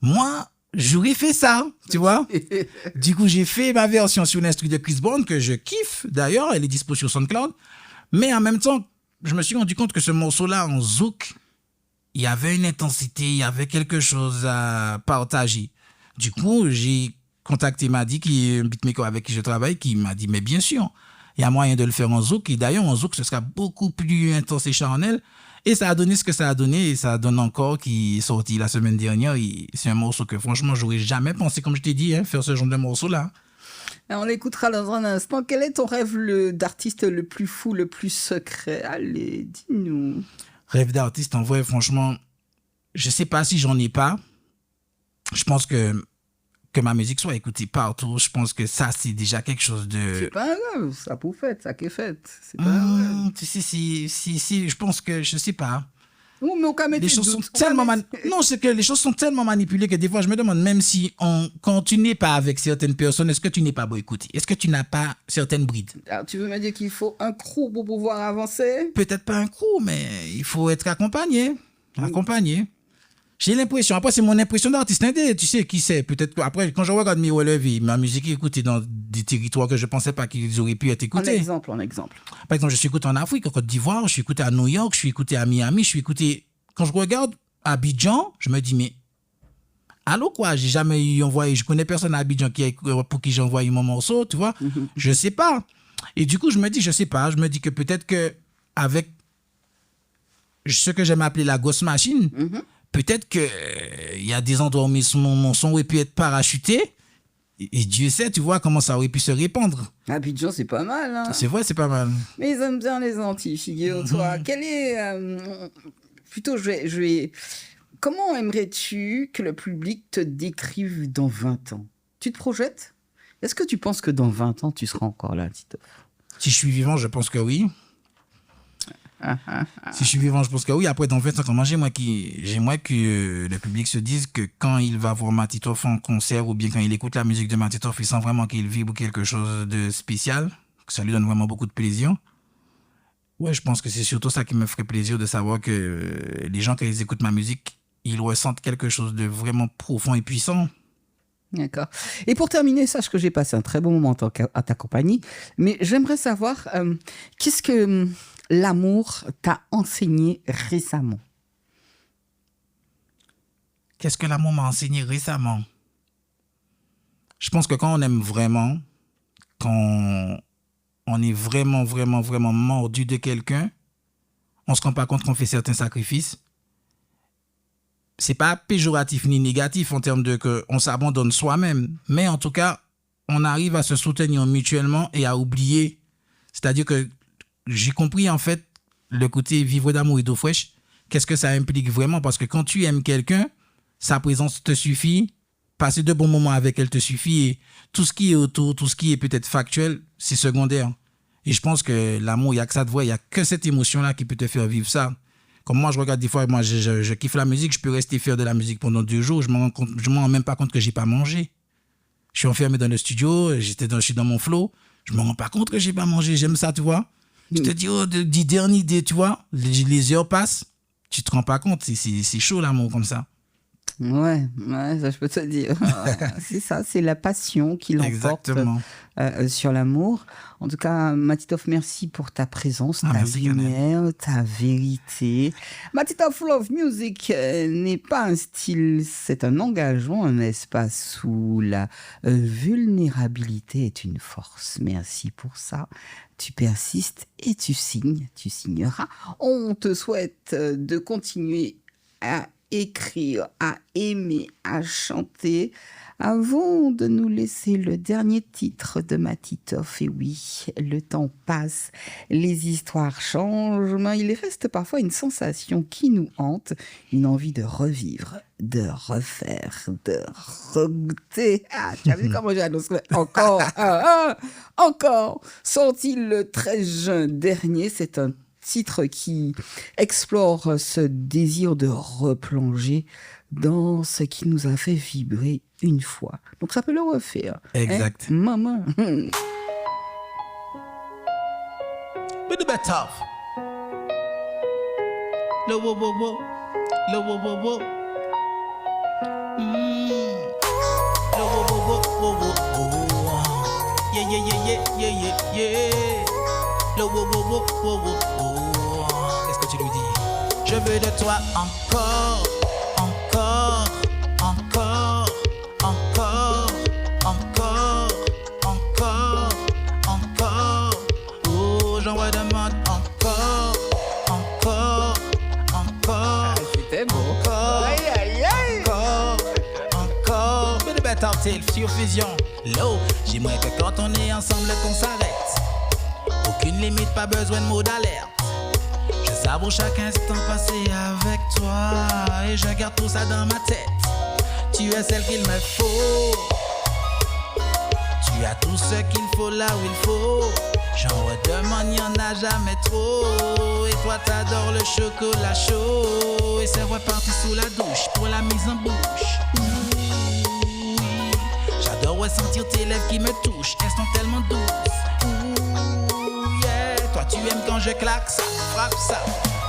Moi, j'aurais fait ça, tu vois. Du coup, j'ai fait ma version sur l'instru de Chris Brown que je kiffe. D'ailleurs, elle est dispo sur SoundCloud. Mais en même temps, je me suis rendu compte que ce morceau-là, en zouk, il y avait une intensité, il y avait quelque chose à partager. Du coup, j'ai contacté Madi, qui est un beatmaker avec qui je travaille, qui m'a dit, mais bien sûr, il y a moyen de le faire en zouk. Et d'ailleurs, en zouk, ce sera beaucoup plus intense et charnel. Et ça a donné ce que ça a donné. Et ça donne encore, qui est sorti la semaine dernière. Et c'est un morceau que, franchement, j'aurais jamais pensé, comme je t'ai dit, faire ce genre de morceau-là. Et on écoutera dans un instant. Quel est ton rêve d'artiste le plus fou, le plus secret? Allez, dis-nous. Rêve d'artiste, en vrai, franchement, je sais pas si j'en ai pas. Je pense que ma musique soit écoutée partout, je pense que ça, c'est déjà quelque chose de... C'est pas un rêve, ça pour fait, ça qui est fait. C'est pas un rêve. Si, je pense que, je sais pas. Oh, mais au cas Les choses sont tellement Non, c'est que les choses sont tellement manipulées que des fois, je me demande, même si quand tu n'es pas avec certaines personnes, est-ce que tu n'es pas boycotté? Est-ce que tu n'as pas certaines brides? Alors, tu veux me dire qu'il faut un crew pour pouvoir avancer? Peut-être pas un crew, mais il faut être accompagné. Accompagné. J'ai l'impression, après c'est mon impression d'artiste indé, tu sais qui c'est, peut-être qu'après quand je regarde mes relevés, ma musique est écoutée dans des territoires que je pensais pas qu'ils auraient pu être écoutés. Un exemple. Par exemple, je suis écouté en Afrique, en Côte d'Ivoire, je suis écouté à New York, je suis écouté à Miami, je suis écouté... Quand je regarde Abidjan, je me dis, mais allô quoi, j'ai jamais eu envoyé, je connais personne à Abidjan pour qui j'ai envoyé mon morceau, tu vois, je sais pas. Et du coup, je me dis, je sais pas, je me dis que peut-être que avec ce que j'aime appeler la ghost machine, peut-être qu'il y a des endroits où mon son aurait pu être parachuté. Et Dieu sait, tu vois, comment ça aurait pu se répandre. Abidjan, c'est pas mal. Hein. C'est vrai, c'est pas mal. Mais ils aiment bien les Antilles, figure-toi. Quel est... plutôt, je vais... Comment aimerais-tu que le public te décrive dans 20 ans? Tu te projettes? Est-ce que tu penses que dans 20 ans, tu seras encore là, Titoff? Si je suis vivant, je pense que oui. Si je suis vivant, je pense que oui. Après, dans 20 ans, comment j'aimerais que le public se dise que quand il va voir Matitoff en concert ou bien quand il écoute la musique de Matitoff, il sent vraiment qu'il vibre quelque chose de spécial, que ça lui donne vraiment beaucoup de plaisir. Ouais, je pense que c'est surtout ça qui me ferait plaisir de savoir que les gens, quand ils écoutent ma musique, ils ressentent quelque chose de vraiment profond et puissant. D'accord. Et pour terminer, sache que j'ai passé un très bon moment à ta compagnie, mais j'aimerais savoir qu'est-ce que l'amour t'a enseigné récemment? Qu'est-ce que l'amour m'a enseigné récemment? Je pense que quand on aime vraiment, quand on est vraiment, vraiment, vraiment mordu de quelqu'un, on ne se rend pas compte qu'on fait certains sacrifices. C'est pas péjoratif ni négatif en termes de qu'on s'abandonne soi-même, mais en tout cas, on arrive à se soutenir mutuellement et à oublier. C'est-à-dire que j'ai compris en fait le côté vivre d'amour et d'eau fraîche. Qu'est-ce que ça implique vraiment? Parce que quand tu aimes quelqu'un, sa présence te suffit, passer de bons moments avec elle te suffit et tout ce qui est autour, tout ce qui est peut-être factuel, c'est secondaire. Et je pense que l'amour, il n'y a que ça de vrai, il n'y a que cette émotion-là qui peut te faire vivre ça. Comme moi, je regarde des fois, moi, je kiffe la musique, je peux rester faire de la musique pendant 2 jours, je ne me rends même pas compte que je n'ai pas mangé. Je suis enfermé dans le studio, je suis dans mon flow, je ne me rends pas compte que je n'ai pas mangé, j'aime ça, tu vois. Je te dis, des dernières idées, tu vois, les heures passent, tu ne te rends pas compte, c'est chaud l'amour comme ça. Ouais, ça je peux te dire. C'est ça, c'est la passion qui l'emporte sur l'amour. En tout cas, Matitoff, merci pour ta présence, ta lumière, ta vérité. Matitoff Love Music n'est pas un style, c'est un engagement, un espace où la vulnérabilité est une force. Merci pour ça. Tu persistes et tu signeras. On te souhaite de continuer à écrire, à aimer, à chanter, avant de nous laisser le dernier titre de Matitoff. Et oui, le temps passe, les histoires changent, mais il reste parfois une sensation qui nous hante, une envie de revivre, de refaire, de regoûter. Ah, tu as vu comment j'annonce encore, encore, sorti le 13 juin dernier, c'est un titre qui explore ce désir de replonger dans ce qui nous a fait vibrer une fois. Donc ça peut le refaire. Exact. Hein, maman. But the better. Lo wo wo wo. Lo wo wo wo. Lo wo wo wo wo wo. Yeah yeah yeah yeah yeah yeah yeah. Lo wo wo wo wo wo. Qu'est-ce que tu lui dis? Je veux de toi encore, encore, encore, encore, encore, encore, encore. Oh, j'envoie demande encore, encore, encore. C'était beau. Encore, aïe, aïe, aïe. encore, encore. But the better tale sur Fusion. L'eau, dis-moi que quand on est ensemble qu'on s'arrête. Aucune limite, pas besoin de mots d'alerte. Je savoure chaque instant passé avec toi et je garde tout ça dans ma tête. Tu es celle qu'il me faut. Tu as tout ce qu'il faut là où il faut. J'en redemande, y'en a jamais trop. Et toi t'adores le chocolat chaud. Et c'est reparti sous la douche pour la mise en bouche. Oui. J'adore ressentir tes lèvres qui me touchent. Elles sont tellement douces. Yeah. Toi tu aimes quand je claque ça, frappe ça.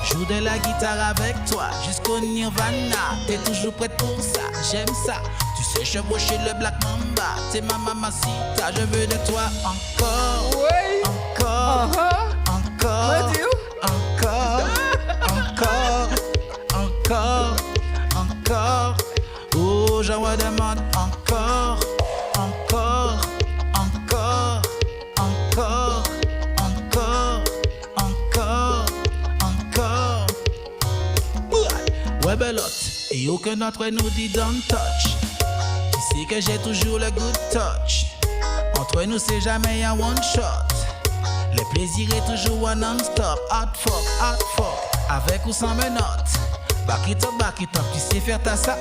Joue de la guitare avec toi jusqu'au Nirvana. T'es toujours prête pour ça, j'aime ça. Tu sais chevaucher le Black Mamba. T'es ma mamacita, je veux de toi encore. Ouais. Encore, encore, encore, encore, encore. Oh, j'en redemande encore, encore, encore, encore, encore, encore, encore. Ouais, belote, et aucun d'entre nous dit don't touch. Tu sais que j'ai toujours le good touch. Entre nous, c'est jamais un one shot. Le plaisir est toujours un non-stop. Hot fuck, avec ou sans menottes. Back it up, tu sais faire ta ça.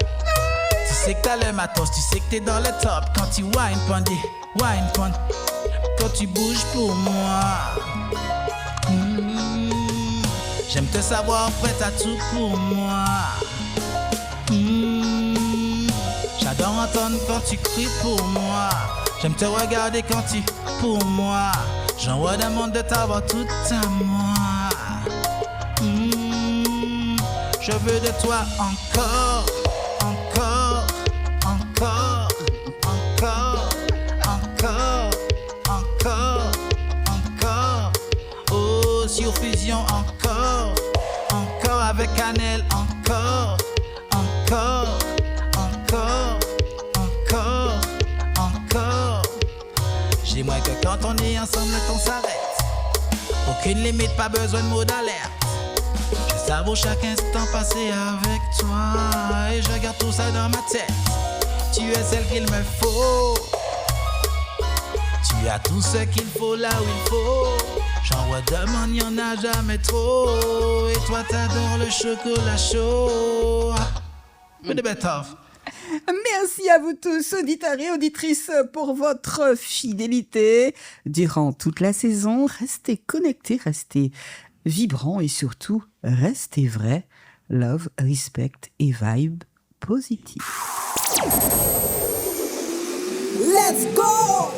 Tu sais que t'as le matos, tu sais que t'es dans le top. Quand tu wine pon. Quand tu bouges pour moi. J'aime te savoir prête à tout pour moi. J'adore entendre quand tu cries pour moi. J'aime te regarder quand tu pour moi. J'en redemande de t'avoir tout à moi. Je veux de toi encore, encore, encore, encore, encore, encore, encore. Oh, sur fusion encore, encore avec cannelle encore, encore, encore, encore, encore. Dis-moi que quand on est ensemble, qu'on s'arrête. Aucune limite, pas besoin de mots d'alerte. Je savoure chaque instant passé avec toi et je garde tout ça dans ma tête. Tu es celle qu'il me faut. Tu as tout ce qu'il faut là où il faut. J'en redemande, y'en a jamais trop. Et toi t'adores le chocolat chaud. But the better. Merci à vous tous, auditeurs et auditrices, pour votre fidélité. Durant toute la saison, restez connectés, restez vibrants et surtout, restez vrais. Love, respect et vibe positive. Let's go!